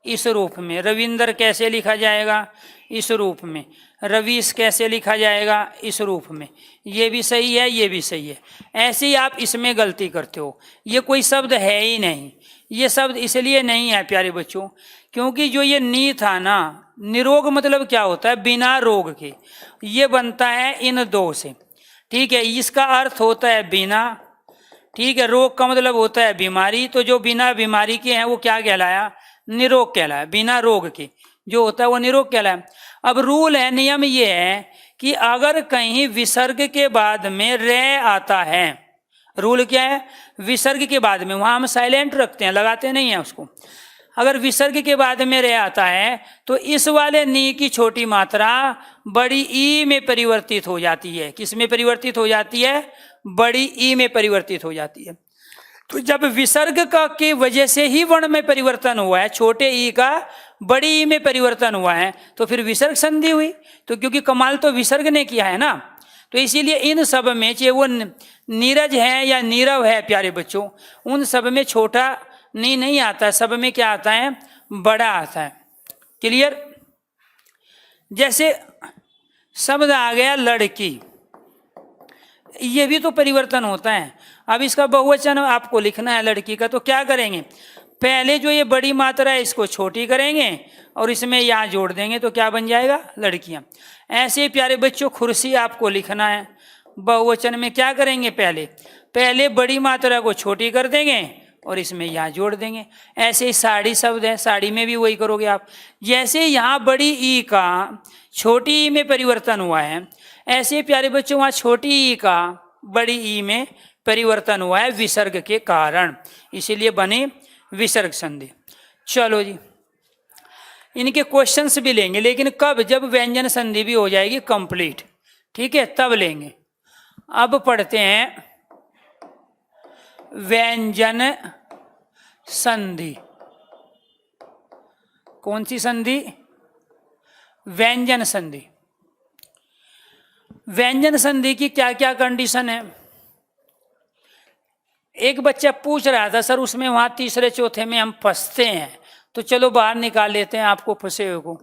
इस रूप में। रविंदर कैसे लिखा जाएगा? इस रूप में। रवीश कैसे लिखा जाएगा? इस रूप में। ये भी सही है, ये भी सही है। ऐसे ही आप इसमें गलती करते हो। ये कोई शब्द है ही नहीं। ये शब्द इसलिए नहीं है प्यारे बच्चों क्योंकि जो ये नी था ना, निरोग मतलब क्या होता है? बिना रोग के। ये बनता है इन दो से, ठीक है। इसका अर्थ होता है बिना, ठीक है। रोग का मतलब होता है बीमारी, तो जो बिना बीमारी के हैं वो क्या कहलाया? निरोग कहलाया। बिना रोग के जो होता है वो निरोग कहलाया। अब रूल है, नियम ये है कि अगर कहीं विसर्ग के बाद में रे आता है, रूल क्या है? विसर्ग के बाद में, वहां हम साइलेंट रखते हैं, लगाते नहीं है उसको। अगर विसर्ग के बाद में रे आता है तो इस वाले नी की छोटी मात्रा बड़ी ई में परिवर्तित हो जाती है। किस में परिवर्तित हो जाती है? बड़ी ई में परिवर्तित हो जाती है। तो जब विसर्ग का की वजह से ही वर्ण में परिवर्तन हुआ है, छोटे ई का बड़ी ई में परिवर्तन हुआ है, तो फिर विसर्ग संधि हुई। तो क्योंकि कमाल तो विसर्ग ने किया है ना, तो इसीलिए इन सब में, चाहे वो नीरज है या नीरव है प्यारे बच्चों, उन सब में छोटा नी नहीं आता है, सब में क्या आता है? बड़ा आता है। क्लियर? जैसे शब्द आ गया लड़की, ये भी तो परिवर्तन होता है। अब इसका बहुवचन आपको लिखना है लड़की का, तो क्या करेंगे? पहले जो ये बड़ी मात्रा है इसको छोटी करेंगे और इसमें यहाँ जोड़ देंगे, तो क्या बन जाएगा? लड़कियां। ऐसे प्यारे बच्चों कुर्सी आपको लिखना है, बहुवचन में क्या करेंगे? पहले बड़ी मात्रा को छोटी कर देंगे और इसमें यहाँ जोड़ देंगे। ऐसे ही साड़ी शब्द है, साड़ी में भी वही करोगे आप। जैसे यहाँ बड़ी ई का छोटी ई में परिवर्तन हुआ है, ऐसे प्यारे बच्चों वहाँ छोटी ई का बड़ी ई में परिवर्तन हुआ है विसर्ग के कारण, इसीलिए बनी विसर्ग संधि। चलो जी, इनके क्वेश्चंस भी लेंगे, लेकिन कब? जब व्यंजन संधि भी हो जाएगी कंप्लीट, ठीक है, तब लेंगे। अब पढ़ते हैं व्यंजन संधि। कौन सी संधि? व्यंजन संधि। व्यंजन संधि की क्या क्या कंडीशन है? एक बच्चा पूछ रहा था सर उसमें वहां तीसरे चौथे में हम फंसते हैं, तो चलो बाहर निकाल लेते हैं आपको फंसे हुए को,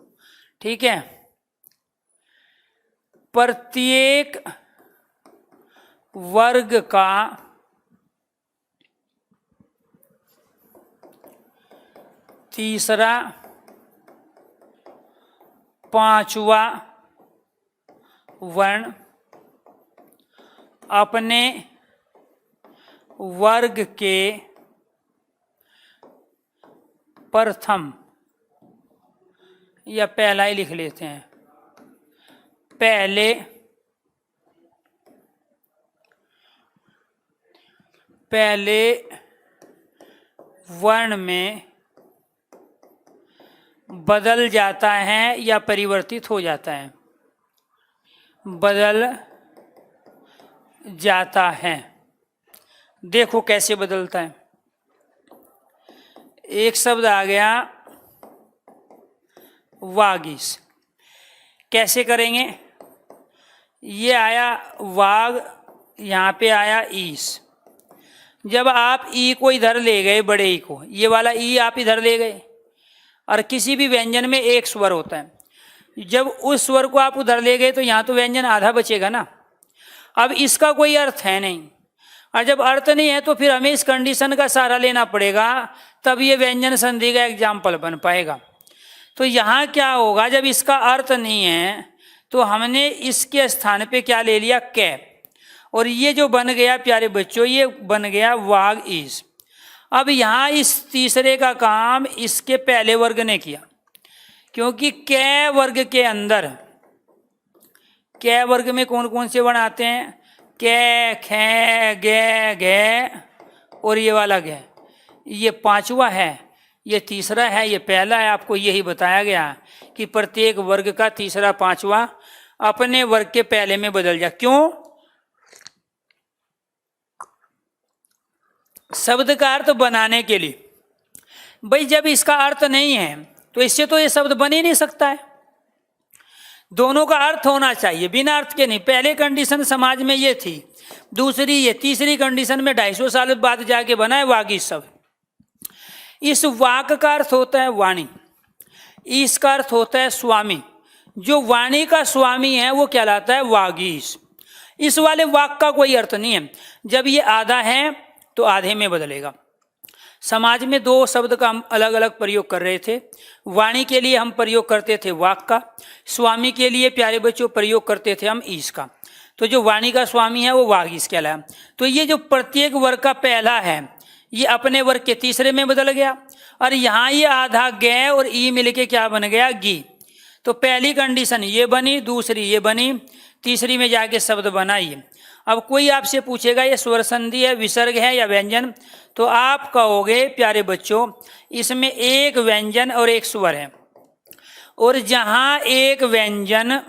ठीक है। प्रत्येक वर्ग का तीसरा पांचवा वर्ण अपने वर्ग के प्रथम, या पहला ही लिख लेते हैं, पहले वर्ण में बदल जाता है या परिवर्तित हो जाता है? बदल जाता है। देखो कैसे बदलता है। एक शब्द आ गया वागीस, कैसे करेंगे? ये आया वाग, यहाँ पे आया ईस। जब आप ई को इधर ले गए, बड़े ई को, ये वाला ई आप इधर ले गए, और किसी भी व्यंजन में एक स्वर होता है, जब उस स्वर को आप उधर ले गए तो यहाँ तो व्यंजन आधा बचेगा ना। अब इसका कोई अर्थ है नहीं, और जब अर्थ नहीं है तो फिर हमें इस कंडीशन का सहारा लेना पड़ेगा, तब ये व्यंजन संधि का एग्जाम्पल बन पाएगा। तो यहाँ क्या होगा? जब इसका अर्थ नहीं है तो हमने इसके स्थान पे क्या ले लिया? कै, और ये जो बन गया प्यारे बच्चों, ये बन गया वाग ईस। अब यहाँ इस तीसरे का काम इसके पहले वर्ग ने किया, क्योंकि कै वर्ग के अंदर, कै वर्ग में कौन कौन से वर्ण आते हैं? कै, खे, गे, घे और ये वाला गे। ये पांचवा है, ये तीसरा है, ये पहला है। आपको यही बताया गया कि प्रत्येक वर्ग का तीसरा पांचवा अपने वर्ग के पहले में बदल जाए। क्यों? शब्द का अर्थ बनाने के लिए। भाई जब इसका अर्थ नहीं है तो इससे तो ये शब्द बन ही नहीं सकता है। दोनों का अर्थ होना चाहिए, बिना अर्थ के नहीं। पहले कंडीशन समाज में ये थी, दूसरी ये, तीसरी कंडीशन में 250 साल बाद जाके बना है वागीश शब्द। इस वाक का अर्थ होता है वाणी, इसका अर्थ होता है स्वामी। जो वाणी का स्वामी है वो कहलाता है वागीश। इस वाले वाक का कोई अर्थ नहीं है। जब ये आधा है तो आधे में बदलेगा। समाज में दो शब्द का हम अलग अलग प्रयोग कर रहे थे। वाणी के लिए हम प्रयोग करते थे वाक का, स्वामी के लिए प्यारे बच्चों प्रयोग करते थे हम ईश का। तो जो वाणी का स्वामी है वो वागीश कहलाया। तो ये जो प्रत्येक वर्ग का पहला है ये अपने वर्ग के तीसरे में बदल गया, और यहाँ ये आधा गे और ई मिलके क्या बन गया, गी। तो पहली कंडीशन ये बनी, दूसरी ये बनी, तीसरी में जाके शब्द बना ये। अब कोई आपसे पूछेगा ये स्वर संधि है, विसर्ग है या व्यंजन, तो आप कहोगे प्यारे बच्चों इसमें एक व्यंजन और एक स्वर है, और जहाँ एक व्यंजन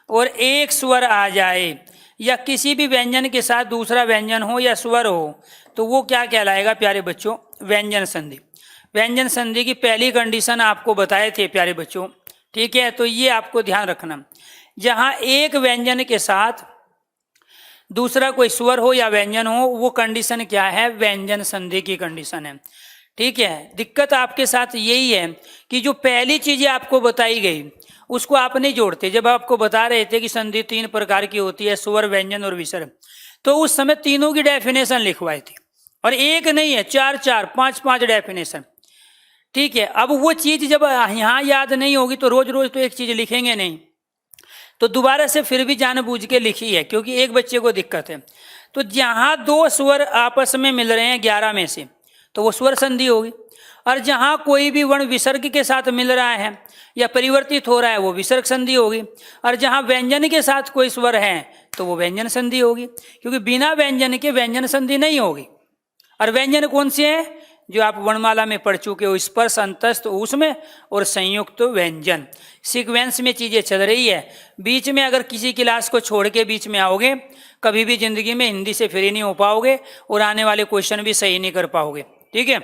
और एक स्वर आ जाए या किसी भी व्यंजन के साथ दूसरा व्यंजन हो या स्वर हो तो वो क्या कहलाएगा प्यारे बच्चों, व्यंजन संधि। व्यंजन संधि की पहली कंडीशन आपको बताए थे प्यारे बच्चों, ठीक है। तो ये आपको ध्यान रखना, जहाँ एक व्यंजन के साथ दूसरा कोई स्वर हो या व्यंजन हो वो कंडीशन क्या है, व्यंजन संधि की कंडीशन है, ठीक है। दिक्कत आपके साथ यही है कि जो पहली चीजें आपको बताई गई उसको आप नहीं जोड़ते। जब आपको बता रहे थे कि संधि 3 प्रकार की होती है, स्वर, व्यंजन और विसर्ग, तो उस समय तीनों की डेफिनेशन लिखवाई थी, और एक नहीं है, 4-4, 5-5 डेफिनेशन, ठीक है। अब वो चीज जब यहाँ याद नहीं होगी तो रोज रोज तो एक चीज लिखेंगे नहीं, तो दोबारा से फिर भी जानबूझ के लिखी है क्योंकि एक बच्चे को दिक्कत है। तो जहाँ दो स्वर आपस में मिल रहे हैं 11 में से तो वो स्वर संधि होगी, और जहाँ कोई भी वर्ण विसर्ग के साथ मिल रहा है या परिवर्तित हो रहा है वो विसर्ग संधि होगी, और जहाँ व्यंजन के साथ कोई स्वर है तो वो व्यंजन संधि होगी, क्योंकि बिना व्यंजन के व्यंजन संधि नहीं होगी। और व्यंजन कौन से हैं, जो आप वर्णमाला में पढ़ चुके हो, स्पर्श, अंतस्थ, उसमें और संयुक्त व्यंजन। सीक्वेंस में चीजें चल रही है, बीच में अगर किसी क्लास को छोड़ के बीच में आओगे कभी भी जिंदगी में हिंदी से फ्री नहीं हो पाओगे और आने वाले क्वेश्चन भी सही नहीं कर पाओगे, ठीक है।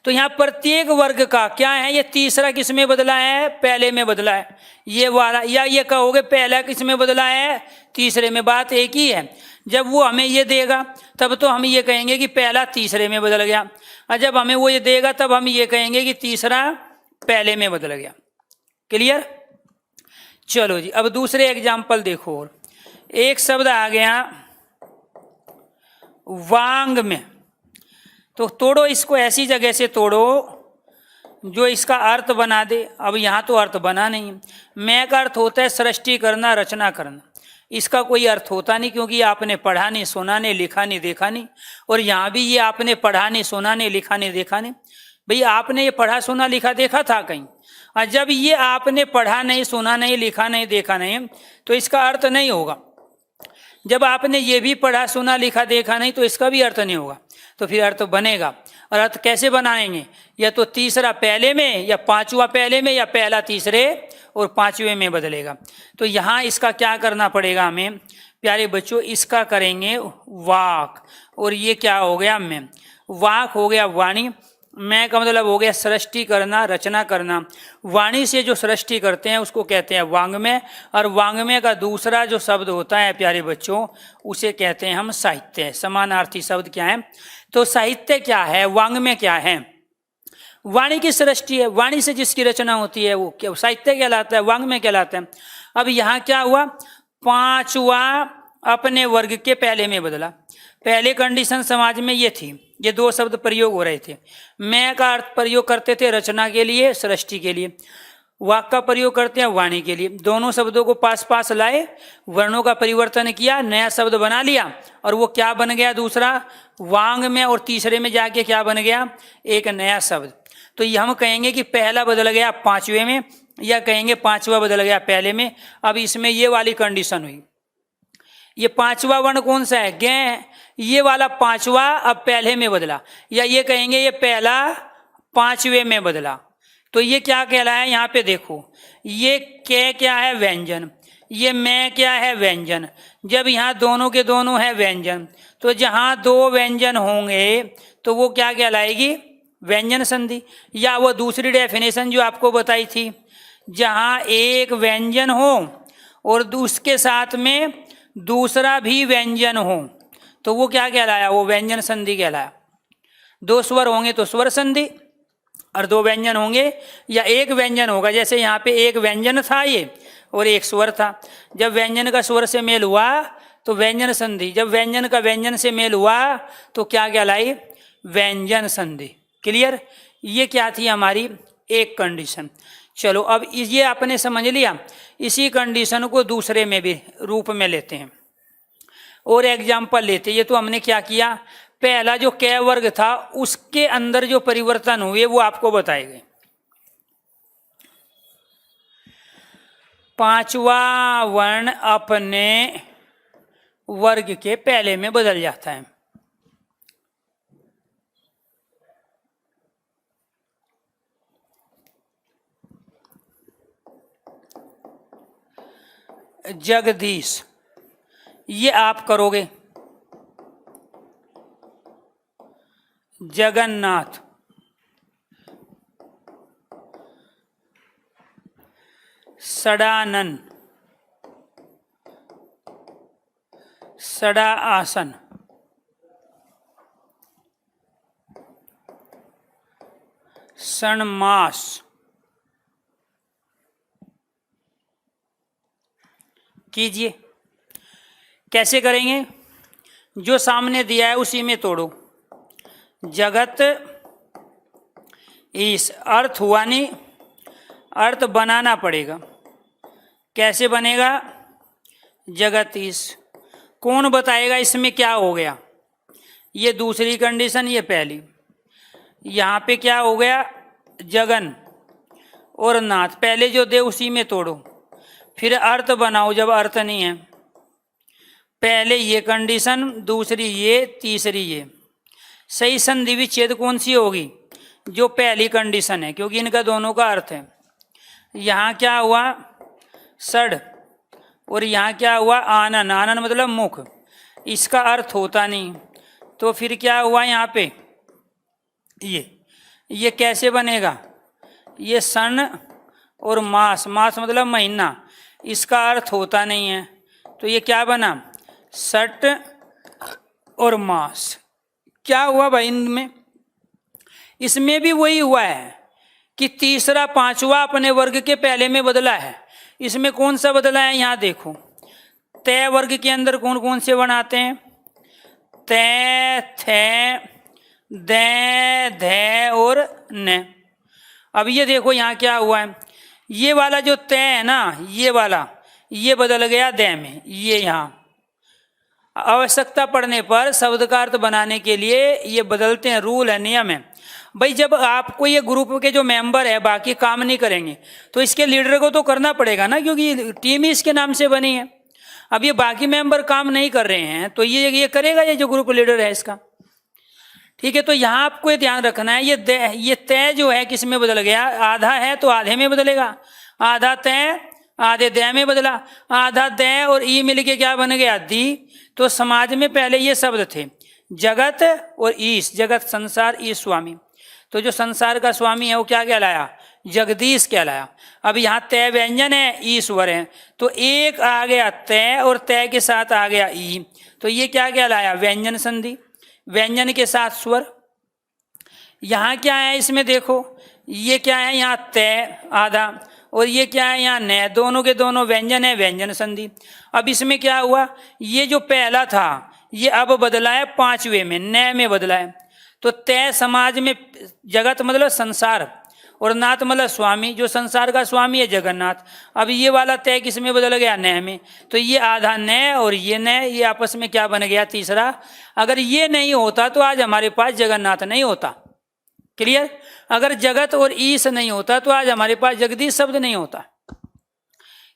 तो यहाँ प्रत्येक वर्ग का क्या है, ये तीसरा किस में बदला है, पहले में बदला है ये वाला, या ये कहोगे पहला किस में बदला है, तीसरे में। बात एक ही है, जब वो हमें ये देगा तब तो हम ये कहेंगे कि पहला तीसरे में बदल गया, और जब हमें वो ये देगा तब हम ये कहेंगे कि तीसरा पहले में बदल गया। क्लियर? चलो जी, अब दूसरे एग्जाम्पल देखो। और एक शब्द आ गया वांग में, तो तोड़ो इसको, ऐसी जगह से तोड़ो जो इसका अर्थ बना दे। अब यहाँ तो अर्थ बना नहीं। मैं का अर्थ होता है सृष्टि करना, रचना करना, इसका कोई अर्थ होता नहीं क्योंकि आपने पढ़ा नहीं, सुना नहीं, लिखा नहीं, देखा नहीं। और यहाँ भी ये आपने पढ़ा नहीं, सुना नहीं, लिखा नहीं, देखा नहीं। भाई आपने ये पढ़ा, सुना, लिखा, देखा था कहीं? और जब ये आपने पढ़ा नहीं, सुना नहीं, लिखा नहीं, देखा नहीं तो इसका अर्थ नहीं होगा। जब आपने ये भी पढ़ा, सुना, लिखा, देखा नहीं तो इसका भी अर्थ नहीं होगा। तो फिर अर्थ बनेगा, और अर्थ कैसे बनाएंगे, या तो तीसरा पहले में, या पांचवा पहले में, या पहला तीसरे और पांचवे में बदलेगा। तो यहाँ इसका क्या करना पड़ेगा हमें प्यारे बच्चों, इसका करेंगे वाक, और ये क्या हो गया, में। वाक हो गया वाणी, मैं का मतलब हो गया सृष्टि करना, रचना करना। वाणी से जो सृष्टि करते हैं उसको कहते हैं वांग्मय, और वांग्मय का दूसरा जो शब्द होता है प्यारे बच्चों उसे कहते हैं हम साहित्य। समानार्थी शब्द क्या है, तो साहित्य क्या है, वांग्मय क्या है, वाणी की सृष्टि है। वाणी से जिसकी रचना होती है वो क्या साहित्य कहलाता है, वांग्मय कहलाता है। अब यहाँ क्या हुआ, पांचवा अपने वर्ग के पहले में बदला। पहले कंडीशन समाज में ये थी, ये दो शब्द प्रयोग हो रहे थे। मैं का अर्थ प्रयोग करते थे रचना के लिए, सृष्टि के लिए। वाक का प्रयोग करते हैं वाणी के लिए। दोनों शब्दों को पास पास लाए, वर्णों का परिवर्तन किया, नया शब्द बना लिया, और वो क्या बन गया, दूसरा वांग में, और तीसरे में जाके क्या बन गया, एक नया शब्द। तो ये हम कहेंगे कि पहला बदल गया पांचवे में, या कहेंगे पांचवा बदल गया पहले में। अब इसमें ये वाली कंडीशन हुई, ये पांचवा वर्ण कौन सा है, गे, ये वाला पांचवा अब पहले में बदला, या ये कहेंगे ये पहला पांचवे में बदला। तो ये क्या कहलाया, यहाँ पे देखो, ये के क्या है, व्यंजन, ये मैं क्या है, व्यंजन। जब यहाँ दोनों के दोनों है व्यंजन, तो जहाँ दो व्यंजन होंगे तो वो क्या कहलाएगी, व्यंजन संधि। या वो दूसरी डेफिनेशन जो आपको बताई थी, जहाँ एक व्यंजन हो और उसके साथ में दूसरा भी व्यंजन हो तो वो क्या कहलाया, वो व्यंजन संधि कहलाया। दो स्वर होंगे तो स्वर संधि, और दो व्यंजन होंगे या एक व्यंजन होगा, जैसे यहाँ पे एक व्यंजन था ये और एक स्वर था। जब व्यंजन का स्वर से मेल हुआ तो व्यंजन संधि, जब व्यंजन का व्यंजन से मेल हुआ तो क्या कहलाई, व्यंजन संधि। क्लियर? ये क्या थी हमारी एक कंडीशन। चलो अब ये आपने समझ लिया। इसी कंडीशन को दूसरे में भी रूप में लेते हैं और एग्जाम्पल लेते हैं। ये तो हमने क्या किया, पहला जो कै वर्ग था उसके अंदर जो परिवर्तन हुए वो आपको बताए गए। पांचवा वर्ण अपने वर्ग के पहले में बदल जाता है। जगदीश, ये आप करोगे। जगन्नाथ, सडानन, सड़ा आसन, सणमास, कीजिए। कैसे करेंगे? जो सामने दिया है उसी में तोड़ो। जगत ईश, अर्थ हुआ नहीं, अर्थ बनाना पड़ेगा। कैसे बनेगा? जगत ईश। कौन बताएगा इसमें क्या हो गया? ये दूसरी कंडीशन, ये पहली। यहाँ पे क्या हो गया? जगन और नाथ, पहले जो दे उसी में तोड़ो, फिर अर्थ बनाओ जब अर्थ नहीं है। पहले ये कंडीशन, दूसरी ये, तीसरी ये। सही संधि विच्छेद कौन सी होगी? जो पहली कंडीशन है, क्योंकि इनका दोनों का अर्थ है। यहाँ क्या हुआ? सड़, और यहाँ क्या हुआ? आनन। आनन मतलब मुख, इसका अर्थ होता नहीं, तो फिर क्या हुआ यहाँ पे? ये कैसे बनेगा? ये सन और मास, मास मतलब महीना, इसका अर्थ होता नहीं है, तो ये क्या बना? सट और मास। क्या हुआ भाई इनमें? इसमें भी वही हुआ है कि तीसरा पांचवा अपने वर्ग के पहले में बदला है। इसमें कौन सा बदला है? यहाँ देखो, तय वर्ग के अंदर कौन कौन से वर्ण आते हैं? तय, थे, दे, धे और न। अब ये देखो यहाँ क्या हुआ है, ये वाला जो तय है ना, ये वाला, ये बदल गया दे में। ये यहाँ आवश्यकता पड़ने पर शब्द का अर्थ बनाने के लिए ये बदलते हैं, रूल है, नियम है। भाई जब आपको ये ग्रुप के जो मेंबर है बाकी काम नहीं करेंगे तो इसके लीडर को तो करना पड़ेगा ना, क्योंकि टीम ही इसके नाम से बनी है। अब ये बाकी मेंबर काम नहीं कर रहे हैं तो ये करेगा, ये जो ग्रुप लीडर है इसका। ठीक है, तो यहाँ आपको ये ध्यान रखना है, ये तय जो है किस में बदल गया? आधा है तो आधे में बदलेगा, आधा तय आधे दय में बदला, आधा दय और ई मिलके क्या बन गया? दी। तो समाज में पहले ये शब्द थे, जगत और ईश, जगत संसार, ईश स्वामी। तो जो संसार का स्वामी है वो क्या कहलाया? जगदीश कहलाया। अब यहाँ तय व्यंजन है, ई स्वर है, तो एक आ गया तय और तय के साथ आ गया ई, तो ये क्या कहलाया? व्यंजन संधि, व्यंजन के साथ स्वर। यहाँ क्या है इसमें देखो, ये क्या है? यहाँ तय आधा और ये क्या है? यहाँ न, दोनों के दोनों व्यंजन है, व्यंजन संधि। अब इसमें क्या हुआ? ये जो पहला था ये अब बदला है पांचवे में, न में बदला है। तो तय समाज में जगत मतलब संसार और नाथ मतलब स्वामी, जो संसार का स्वामी है जगन्नाथ। अब ये वाला तय किस में बदल गया? न में। तो ये आधा न और ये न, ये आपस में क्या बन गया? तीसरा। अगर ये नहीं होता तो आज हमारे पास जगन्नाथ नहीं होता। क्लियर? अगर जगत और ईश नहीं होता तो आज हमारे पास जगदीश शब्द नहीं होता।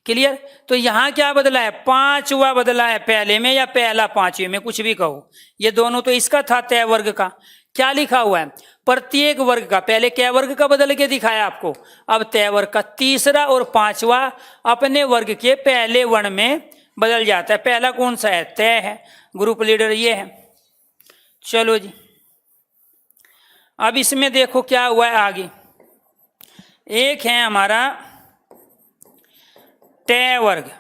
क्लियर? तो यहाँ क्या बदला है? पांचवा बदला है पहले में, या पहला पांचवे में, कुछ भी कहो। ये दोनों तो इसका था तय वर्ग का। क्या लिखा हुआ है? प्रत्येक वर्ग का। पहले कै वर्ग का बदल के दिखाया आपको, अब तय वर्ग का। तीसरा और पांचवा अपने वर्ग के पहले वर्ण में बदल जाता है। पहला कौन सा है? तय है, ग्रुप लीडर ये है। चलो जी, अब इसमें देखो क्या हुआ है आगे। एक है हमारा टै वर्ग,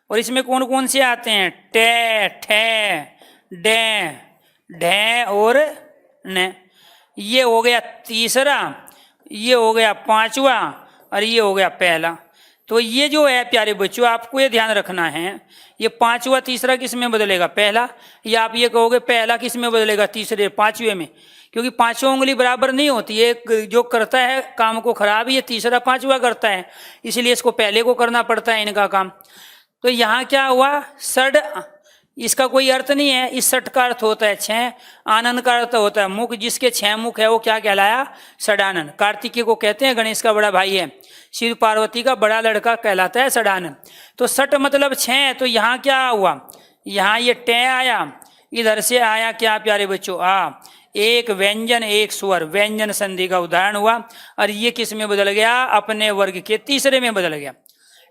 और इसमें कौन कौन से आते हैं? टै, ठे, डे, ढे और न। ये हो गया तीसरा, ये हो गया पांचवा और ये हो गया पहला। तो ये जो है प्यारे बच्चों, आपको ये ध्यान रखना है, ये पांचवा तीसरा किस में बदलेगा, पहला, या आप ये कहोगे पहला किस में बदलेगा, तीसरे पांचवे में, क्योंकि पांचों उंगली बराबर नहीं होती, एक जो करता है काम को खराब, ये तीसरा पांचवा करता है, इसलिए इसको पहले को करना पड़ता है इनका काम। तो यहाँ क्या हुआ, षड, इसका कोई अर्थ नहीं है, इस षट का अर्थ होता है छह, आनंद का अर्थ होता है मुख, जिसके छह मुख है वो क्या कहलाया, षडानंद। कार्तिकेय को कहते हैं, गणेश का बड़ा भाई है, शिव पार्वती का बड़ा लड़का कहलाता है षडानंद। तो षट मतलब छह, तो यहाँ क्या हुआ, यहाँ ये टे आया, इधर से आया क्या प्यारे बच्चों, आ, एक व्यंजन एक स्वर, व्यंजन संधि का उदाहरण हुआ, और ये किस में बदल गया, अपने वर्ग के तीसरे में बदल गया।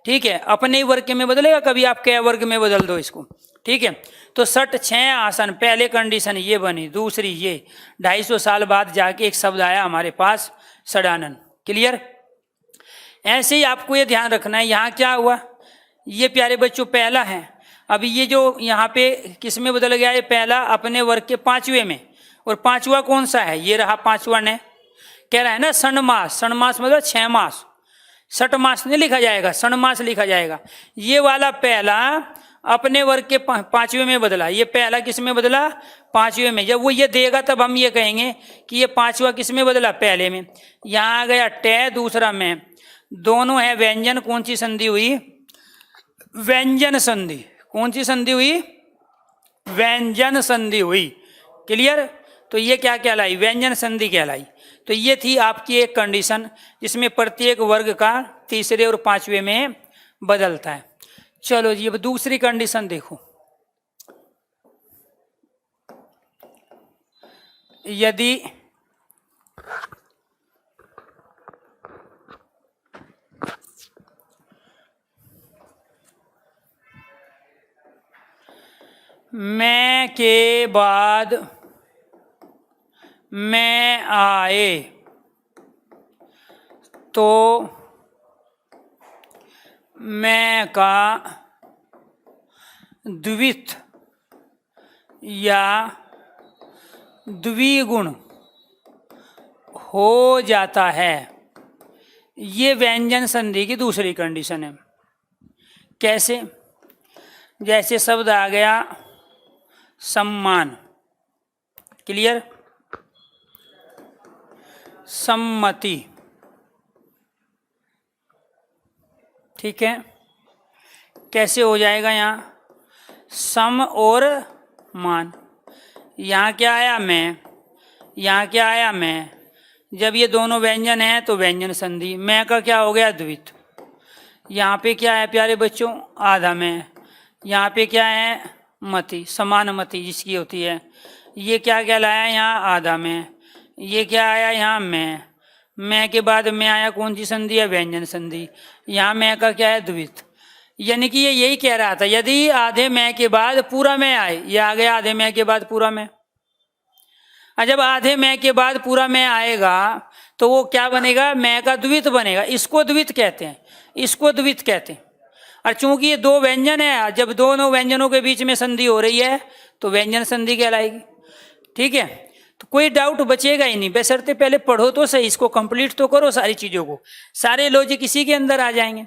ठीक है, अपने वर्ग में बदलेगा, कभी आप कै वर्ग में बदल दो इसको। ठीक है, तो षट छह आसन, पहले कंडीशन ये बनी, दूसरी ये 250 साल बाद जाके एक शब्द आया हमारे पास, षडानंद। क्लियर। ऐसे ही आपको ये ध्यान रखना है, यहाँ क्या हुआ, ये प्यारे बच्चों पहला है, अभी ये जो यहाँ पे किस में बदल गया, ये पहला अपने वर्ग के पांचवे में, और पांचवा कौन सा है, ये रहा पांचवा ने, कह रहा है ना षण्मास, षण्मास मतलब 6 मास, षट मास नहीं लिखा जाएगा, षण्मास लिखा जाएगा। ये वाला पहला अपने वर्ग के पांचवे में बदला, ये पहला किस में बदला, पांचवे में। जब वो ये देगा तब हम ये कहेंगे कि ये पांचवा किस में बदला, पहले में। यहाँ आ गया टे, दूसरा में, दोनों है व्यंजन, कौन सी संधि हुई, व्यंजन संधि, कौन सी संधि हुई, व्यंजन संधि हुई। क्लियर। तो ये क्या कहलाई, व्यंजन संधि कहलाई। तो ये थी आपकी एक कंडीशन, जिसमें प्रत्येक वर्ग का तीसरे और पांचवे में बदलता है। चलो जी, अब दूसरी कंडीशन देखो, यदि मैं के बाद मैं आए तो मैं का द्वित या द्विगुण हो जाता है। ये व्यंजन संधि की दूसरी कंडीशन है। कैसे, जैसे शब्द आ गया सम्मान। क्लियर। सम्मति। ठीक है, कैसे हो जाएगा, यहाँ सम और मान, यहाँ क्या आया मैं, यहाँ क्या आया मैं। जब ये दोनों व्यंजन हैं तो व्यंजन संधि, मैं का क्या हो गया, द्वित। यहाँ पे क्या है प्यारे बच्चों, आधा में। यहाँ पे क्या है, मति, समान मति जिसकी होती है। ये क्या कहलाया, यहाँ आधा में। ये क्या आया, यहाँ मैं के बाद मैं आया, कौन सी संधि है, व्यंजन संधि। यहाँ मैं का क्या है, द्वित। यानी कि ये यही कह रहा था, यदि आधे मैं के बाद पूरा मैं आए, ये आ गया आधे मैं के बाद पूरा मैं। और जब आधे मैं के बाद पूरा मैं आएगा तो वो क्या बनेगा, मैं का द्वित बनेगा। इसको द्वित कहते हैं, इसको द्वित कहते हैं। और चूंकि ये दो व्यंजन है, जब दोनों व्यंजनों के बीच में संधि हो रही है तो व्यंजन संधि कहलाएगी। ठीक है, तो कोई डाउट बचेगा ही नहीं, बशर्ते पहले पढ़ो तो सही, इसको कंप्लीट तो करो, सारी चीजों को, सारे लॉजिक इसी के अंदर आ जाएंगे।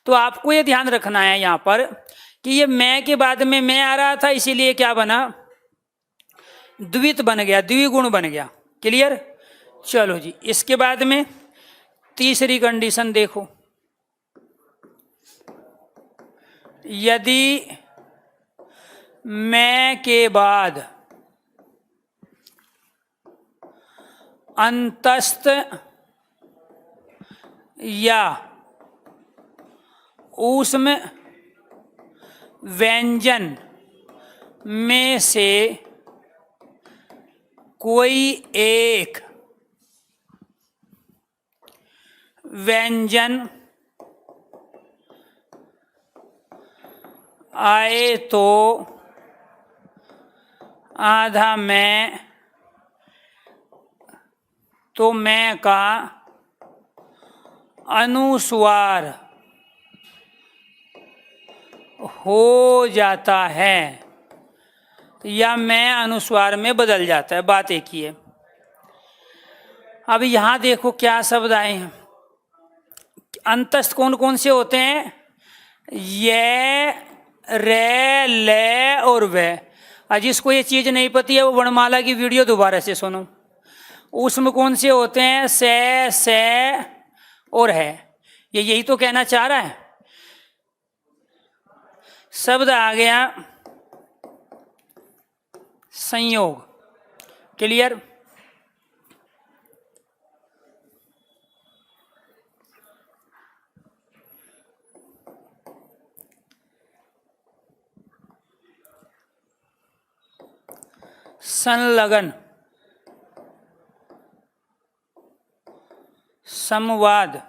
तो आपको ये ध्यान रखना है यहाँ पर कि ये मैं के बाद में मैं आ रहा था, इसीलिए क्या बना, द्वित बन गया, द्विगुण बन गया। क्लियर। चलो जी, इसके बाद में तीसरी कंडीशन देखो, यदि मैं के बाद अंतस्थ या ऊष्म व्यंजन में से कोई एक व्यंजन आए तो आधा मैं, तो मैं का अनुस्वार हो जाता है, या मैं अनुस्वार में बदल जाता है। बात एक ही है। अब यहाँ देखो क्या शब्द आए हैं, अंतस्थ कौन कौन से होते हैं? ये, रे, ले और वे। और जिसको ये चीज नहीं पती है वो वर्णमाला की वीडियो दोबारा से सुनो। उसमें कौन से होते हैं? से और है। ये यही तो कहना चाह रहा है। शब्द आ गया संयोग। क्लियर? संलग्न, संवाद,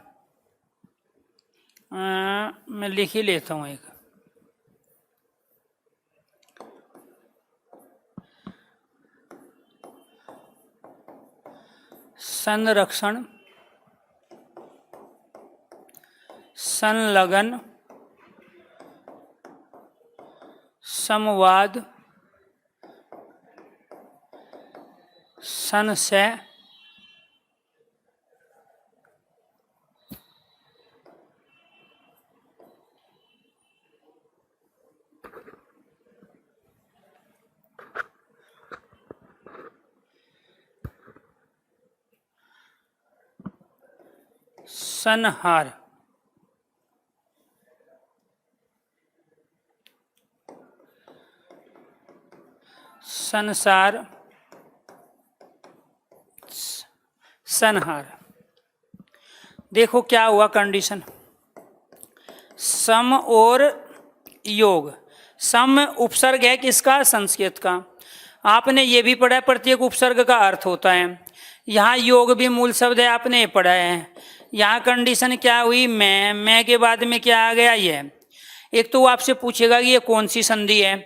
मैं लिख ही लेता हूं एक। संरक्षण, संलग्न, संवाद, संशय, संहार, संसार, संहार। देखो क्या हुआ कंडीशन। सम और योग। सम उपसर्ग है किसका? संस्कृत का। आपने ये भी पढ़ा है प्रत्येक उपसर्ग का अर्थ होता है। यहाँ योग भी मूल शब्द है, आपने पढ़ा है। यहाँ कंडीशन क्या हुई? मैं के बाद में क्या आ गया? ये। एक तो वो आपसे पूछेगा कि ये कौन सी संधि है,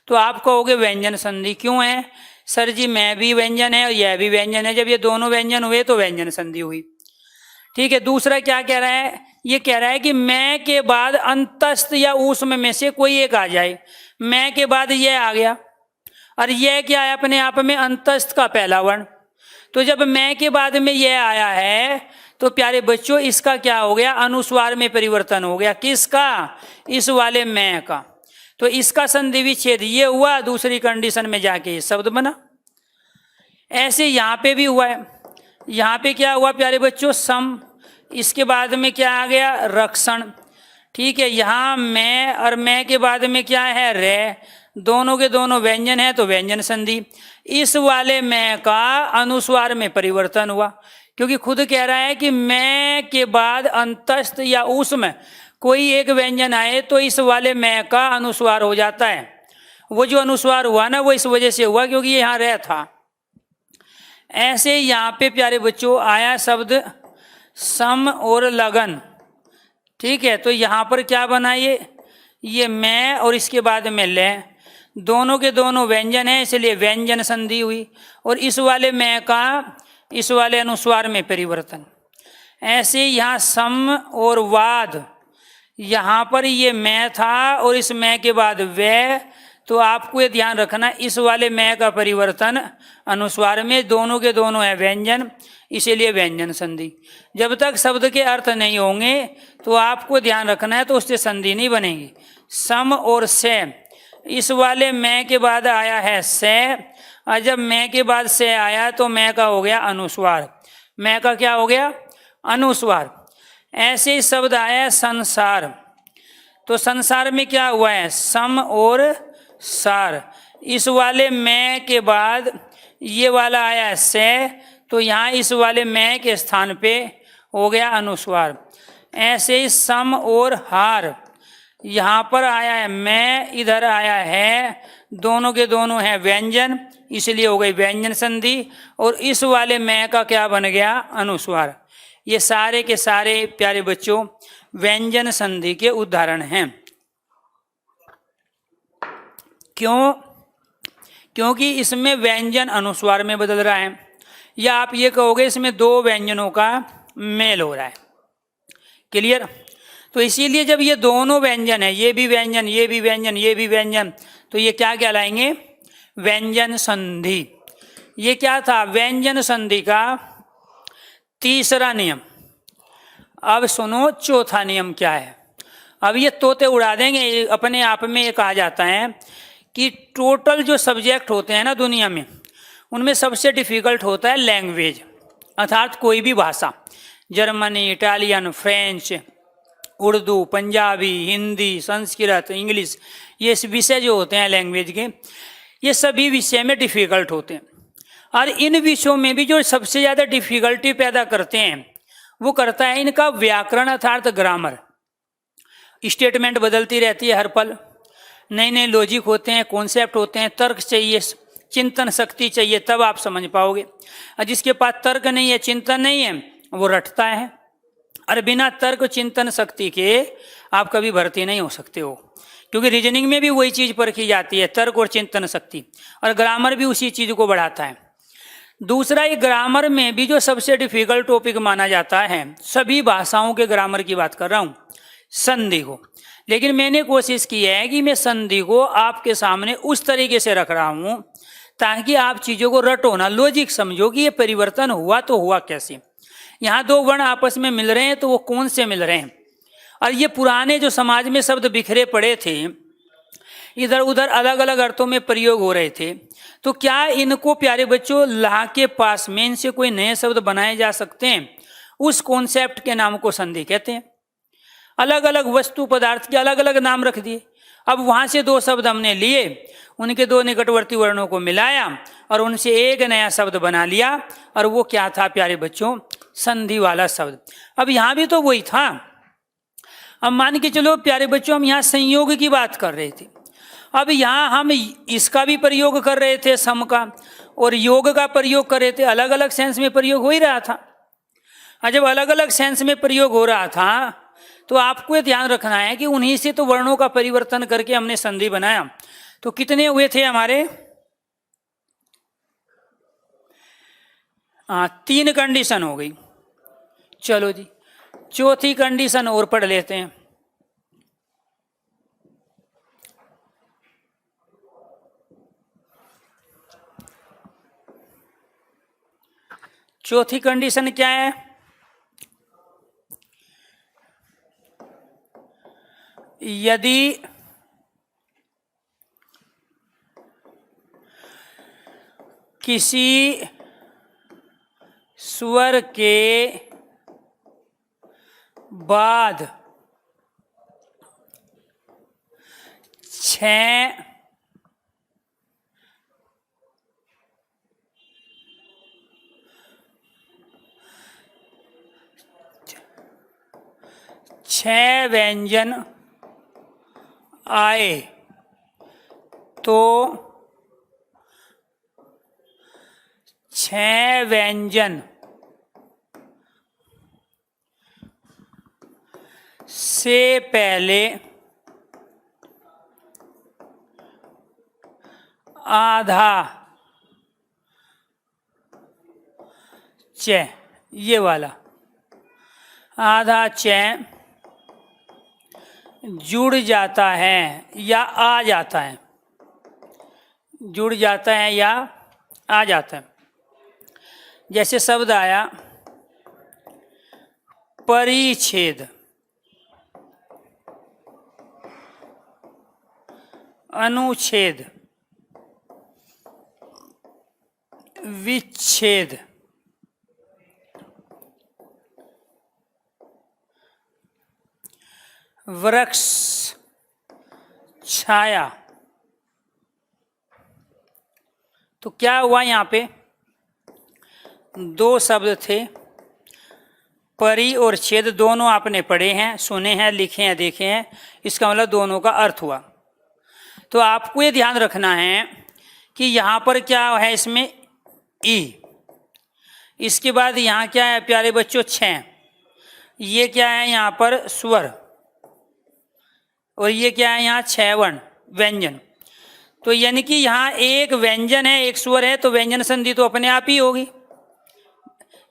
तो आप कहोगे व्यंजन संधि। क्यों है? सर जी मैं भी व्यंजन है और यह भी व्यंजन है, जब ये दोनों व्यंजन हुए तो व्यंजन संधि हुई। ठीक है। दूसरा क्या कह रहा है? ये कह रहा है कि मैं के बाद अंतस्थ या ऊष्म में से कोई एक आ जाए। मैं के बाद यह आ गया और यह क्या है? अपने आप में अंतस्थ का पहला वर्ण। तो जब मैं के बाद में यह आया है तो प्यारे बच्चों इसका क्या हो गया? अनुस्वार में परिवर्तन हो गया। किसका? इस वाले मैं का। तो इसका संधि विच्छेद ये हुआ, दूसरी कंडीशन में जाके ये शब्द बना। ऐसे यहाँ पे भी हुआ है। यहाँ पे क्या हुआ प्यारे बच्चों? सम, इसके बाद में क्या आ गया? रक्षण। ठीक है। यहाँ मैं और मैं के बाद में क्या है? रे। दोनों के दोनों व्यंजन है तो व्यंजन संधि। इस वाले मैं का अनुस्वार में परिवर्तन हुआ, क्योंकि खुद कह रहा है कि मैं के बाद अंतस्थ या ऊष्म कोई एक व्यंजन आए तो इस वाले मैं का अनुस्वार हो जाता है। वो जो अनुस्वार हुआ ना वो इस वजह से हुआ क्योंकि यहाँ रह था। ऐसे यहाँ पे प्यारे बच्चों आया शब्द सम और लगन। ठीक है। तो यहाँ पर क्या बना? ये मैं और इसके बाद में ले, दोनों के दोनों व्यंजन है इसलिए व्यंजन संधि हुई। और इस वाले मैं का इस वाले अनुस्वार में परिवर्तन। ऐसे यहाँ सम और वाद, यहाँ पर ये मैं था और इस मैं के बाद वे, तो आपको ये ध्यान रखना इस वाले मैं का परिवर्तन अनुस्वार में, दोनों के दोनों है व्यंजन इसीलिए व्यंजन संधि। जब तक शब्द के अर्थ नहीं होंगे तो आपको ध्यान रखना है, तो उससे संधि नहीं बनेगी। सम और से, इस वाले मैं के बाद आया है से, और जब मैं के बाद से आया तो मैं का हो गया अनुस्वार। मैं का क्या हो गया? अनुस्वार। ऐसे ही शब्द आया है संसार। तो संसार में क्या हुआ है? सम और सार। इस वाले मैं के बाद ये वाला आया है से, तो यहाँ इस वाले मैं के स्थान पे हो गया अनुस्वार। ऐसे ही सम और हार, यहाँ पर आया है मैं, इधर आया है, दोनों के दोनों है व्यंजन इसलिए हो गई व्यंजन संधि। और इस वाले मैं का क्या बन गया? अनुस्वार। ये सारे के सारे प्यारे बच्चों व्यंजन संधि के उदाहरण हैं। क्यों? क्योंकि इसमें व्यंजन अनुस्वार में बदल रहा है, या आप ये कहोगे इसमें दो व्यंजनों का मेल हो रहा है। क्लियर? तो इसीलिए जब ये दोनों व्यंजन है, ये भी व्यंजन ये भी व्यंजन ये भी व्यंजन, तो ये क्या कहलाएंगे? व्यंजन संधि। ये क्या था? व्यंजन संधि का तीसरा नियम। अब सुनो चौथा नियम क्या है। अब ये तोते उड़ा देंगे, अपने आप में ये कहा जाता है कि टोटल जो सब्जेक्ट होते हैं ना दुनिया में, उनमें सबसे डिफिकल्ट होता है लैंग्वेज, अर्थात कोई भी भाषा। Germany, Italian, French, Urdu, Punjabi, Hindi, Sanskrit, English, ये विषय जो होते हैं लैंग्वेज के, ये सभी विषय में डिफिकल्ट होते हैं। और इन विषयों में भी जो सबसे ज़्यादा डिफिकल्टी पैदा करते हैं वो करता है इनका व्याकरण अर्थात ग्रामर। स्टेटमेंट बदलती रहती है हर पल, नए नए लॉजिक होते हैं, कॉन्सेप्ट होते हैं, तर्क चाहिए, चिंतन शक्ति चाहिए, तब आप समझ पाओगे। और जिसके पास तर्क नहीं है, चिंतन नहीं है, वो रटता है। और बिना तर्क चिंतन शक्ति के आप कभी भर्ती नहीं हो सकते हो, क्योंकि रीजनिंग में भी वही चीज़ परखी जाती है, तर्क और चिंतन शक्ति, और ग्रामर भी उसी चीज़ को बढ़ाता है। दूसरा, ये ग्रामर में भी जो सबसे डिफिकल्ट टॉपिक माना जाता है, सभी भाषाओं के ग्रामर की बात कर रहा हूँ, संधि को। लेकिन मैंने कोशिश की है कि मैं संधि को आपके सामने उस तरीके से रख रहा हूँ ताकि आप चीज़ों को रटो ना, लॉजिक समझो कि ये परिवर्तन हुआ तो हुआ कैसे। यहाँ दो वर्ण आपस में मिल रहे हैं तो वो कौन से मिल रहे हैं, और ये पुराने जो समाज में शब्द बिखरे पड़े थे, इधर उधर अलग अलग अर्थों में प्रयोग हो रहे थे, तो क्या इनको प्यारे बच्चों ला के पास में इनसे कोई नए शब्द बनाए जा सकते हैं? उस कॉन्सेप्ट के नाम को संधि कहते हैं। अलग अलग वस्तु पदार्थ के अलग अलग नाम रख दिए। अब वहाँ से दो शब्द हमने लिए, उनके दो निकटवर्ती वर्णों को मिलाया और उनसे एक नया शब्द बना लिया, और वो क्या था प्यारे बच्चों? संधि वाला शब्द। अब यहाँ भी तो वही था। अब मान के चलो प्यारे बच्चों, हम यहाँ संयोग की बात कर रहे थे, अब यहाँ हम इसका भी प्रयोग कर रहे थे, सम का, और योग का प्रयोग कर रहे थे। अलग अलग सेंस में प्रयोग हो ही रहा था। और जब अलग अलग सेंस में प्रयोग हो रहा था तो आपको ये ध्यान रखना है कि उन्हीं से तो वर्णों का परिवर्तन करके हमने संधि बनाया। तो कितने हुए थे हमारे? 3 कंडीशन हो गई। चलो जी, चौथी कंडीशन और पढ़ लेते हैं। चौथी कंडीशन क्या है? यदि किसी स्वर के बाद 6 व्यंजन आए तो 6 व्यंजन से पहले आधा च, ये वाला आधा च जुड़ जाता है या आ जाता है, जुड़ जाता है या आ जाता है। जैसे शब्द आया परिच्छेद, अनुच्छेद, विच्छेद, वृक्ष, छाया। तो क्या हुआ? यहाँ पे 2 शब्द थे, परि और छेद, दोनों आपने पढ़े हैं, सुने हैं, लिखे हैं, देखे हैं। इसका मतलब दोनों का अर्थ हुआ। तो आपको ये ध्यान रखना है कि यहाँ पर क्या है, इसमें ई, इसके बाद यहाँ क्या है प्यारे बच्चों? 6। ये क्या है यहाँ पर? स्वर। और ये क्या है यहाँ? 6 वर्ण, व्यंजन। तो यानी कि यहाँ एक व्यंजन है, एक स्वर है, तो व्यंजन संधि तो अपने आप ही होगी।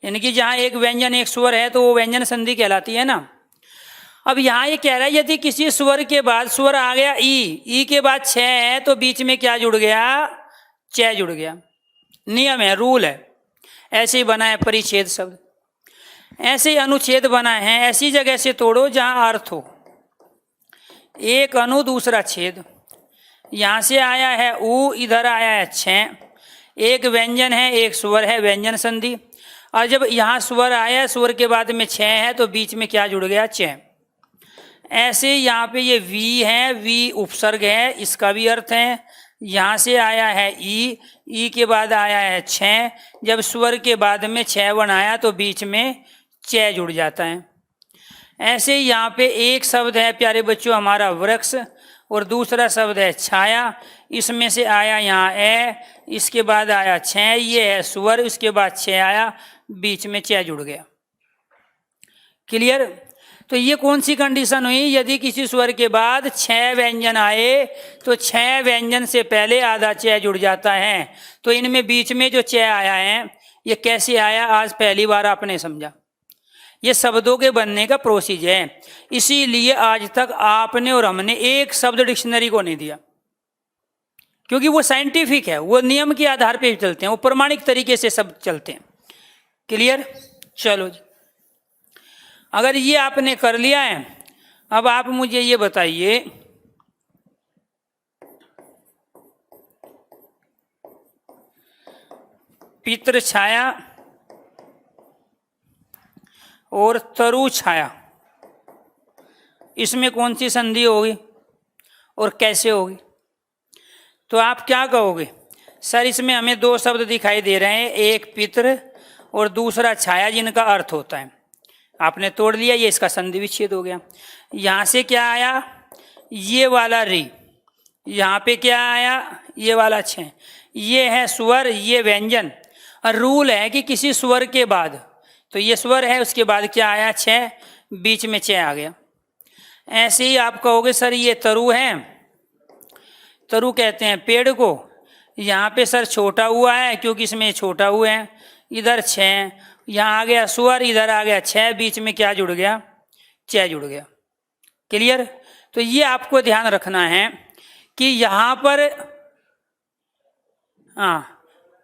यानी कि जहाँ एक व्यंजन एक स्वर है तो वो व्यंजन संधि कहलाती है ना। अब यहाँ ये कह रहा है यदि किसी स्वर के बाद स्वर आ गया ई के बाद 6 है तो बीच में क्या जुड़ गया? च जुड़ गया। नियम है, रूल है, ऐसे ही बना है परिच्छेद शब्द। ऐसे अनुच्छेद बनाए हैं, ऐसी जगह से तोड़ो जहां अर्थ हो। एक अनु दूसरा छेद, यहाँ से आया है ऊ, इधर आया है छ, एक व्यंजन है एक स्वर है, व्यंजन संधि। और जब यहाँ स्वर आया, स्वर के बाद में छ है, तो बीच में क्या जुड़ गया? च। ऐसे यहाँ पे ये वी है, वी उपसर्ग है, इसका भी अर्थ है। यहाँ से आया है ई के बाद आया है छ, जब स्वर के बाद में छ बनाया तो बीच में च जुड़ जाता है। ऐसे यहाँ पे एक शब्द है प्यारे बच्चों हमारा वृक्ष, और दूसरा शब्द है छाया। इसमें से आया यहाँ ए, इसके बाद आया छ, ये है स्वर, इसके बाद छ आया, बीच में च जुड़ गया। क्लियर? तो ये कौन सी कंडीशन हुई? यदि किसी स्वर के बाद छ व्यंजन आए तो छ व्यंजन से पहले आधा च जुड़ जाता है। तो इनमें बीच में जो च आया है ये कैसे आया, आज पहली बार आपने समझा। ये शब्दों के बनने का प्रोसीज है, इसीलिए आज तक आपने और हमने एक शब्द डिक्शनरी को नहीं दिया, क्योंकि वो साइंटिफिक है, वो नियम के आधार पे चलते हैं, वो प्रमाणिक तरीके से शब्द चलते हैं। क्लियर? चलो जी, अगर ये आपने कर लिया है, अब आप मुझे ये बताइए, पितृ छाया और तरु छाया, इसमें कौन सी संधि होगी और कैसे होगी? तो आप क्या कहोगे? सर इसमें हमें दो शब्द दिखाई दे रहे हैं, एक पितृ और दूसरा छाया, जिनका अर्थ होता है। आपने तोड़ लिया, ये इसका संधि विच्छेद हो गया। यहाँ से क्या आया? ये वाला री, यहाँ पे क्या आया? ये वाला छ। ये है स्वर, ये व्यंजन। और रूल है कि किसी स्वर के बाद, तो ये स्वर है, उसके बाद क्या आया? छ, बीच में च आ गया। ऐसे ही आप कहोगे सर ये तरु है, तरु कहते हैं पेड़ को। यहाँ पे सर छोटा हुआ है क्योंकि इसमें छोटा हुआ है, इधर छ, यहाँ आ गया स्वर, इधर आ गया छ, बीच में क्या जुड़ गया? च जुड़ गया। क्लियर? तो ये आपको ध्यान रखना है कि यहाँ पर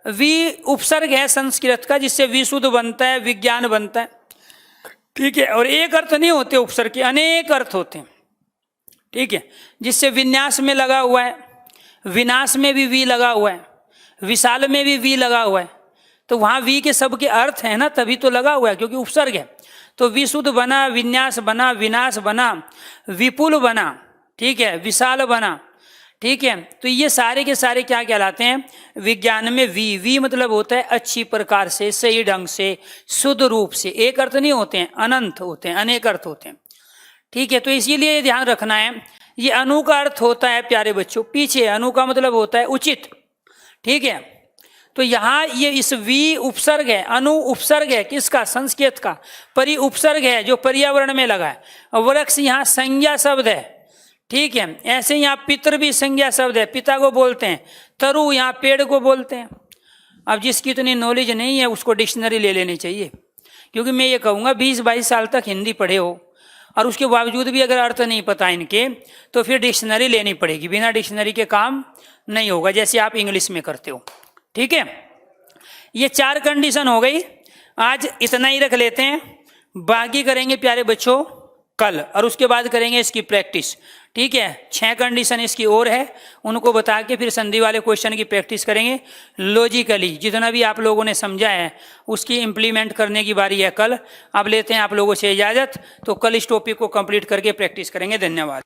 वी उपसर्ग है संस्कृत का, जिससे विशुद्ध बनता है, विज्ञान बनता है। ठीक है? और एक अर्थ नहीं होते उपसर्ग के, अनेक अर्थ होते हैं। ठीक है? जिससे विन्यास में लगा हुआ है, विनाश में भी वी लगा हुआ है, विशाल में भी वी लगा हुआ है, तो वहाँ वी के सब के अर्थ है ना, तभी तो लगा हुआ है, क्योंकि उपसर्ग है। तो विशुद्ध बना, विन्यास बना, विनाश बना, विपुल बना, ठीक है, विशाल बना। ठीक है? तो ये सारे के सारे क्या कहलाते हैं? विज्ञान में वी मतलब होता है अच्छी प्रकार से, सही ढंग से, शुद्ध रूप से। एक अर्थ नहीं होते हैं, अनंत होते हैं, अनेक अर्थ होते हैं। ठीक है? तो इसीलिए ध्यान रखना है, ये अनु का अर्थ होता है प्यारे बच्चों पीछे, अनु का मतलब होता है उचित। ठीक है? तो यहाँ ये इस वी उपसर्ग है, अनु उपसर्ग है, किसका? संस्कृत का। परि उपसर्ग है जो पर्यावरण में लगा है। वृक्ष यहाँ संज्ञा शब्द है। ठीक है? ऐसे यहाँ पितृ भी संज्ञा शब्द है, पिता को बोलते हैं। तरु यहाँ पेड़ को बोलते हैं। अब जिसकी इतनी नॉलेज नहीं है उसको डिक्शनरी ले लेनी चाहिए, क्योंकि मैं ये कहूँगा 20-22 साल तक हिंदी पढ़े हो और उसके बावजूद भी अगर अर्थ नहीं पता इनके, तो फिर डिक्शनरी लेनी पड़ेगी। बिना डिक्शनरी के काम नहीं होगा, जैसे आप इंग्लिश में करते हो। ठीक है? ये 4 कंडीशन हो गई। आज इतना ही रख लेते हैं, बाकी करेंगे प्यारे बच्चों कल, और उसके बाद करेंगे इसकी प्रैक्टिस। ठीक है? 6 कंडीशन इसकी और है, उनको बता के फिर संधि वाले क्वेश्चन की प्रैक्टिस करेंगे। लॉजिकली जितना भी आप लोगों ने समझा है उसकी इम्प्लीमेंट करने की बारी है कल। अब लेते हैं आप लोगों से इजाज़त, तो कल इस टॉपिक को कंप्लीट करके प्रैक्टिस करेंगे। धन्यवाद।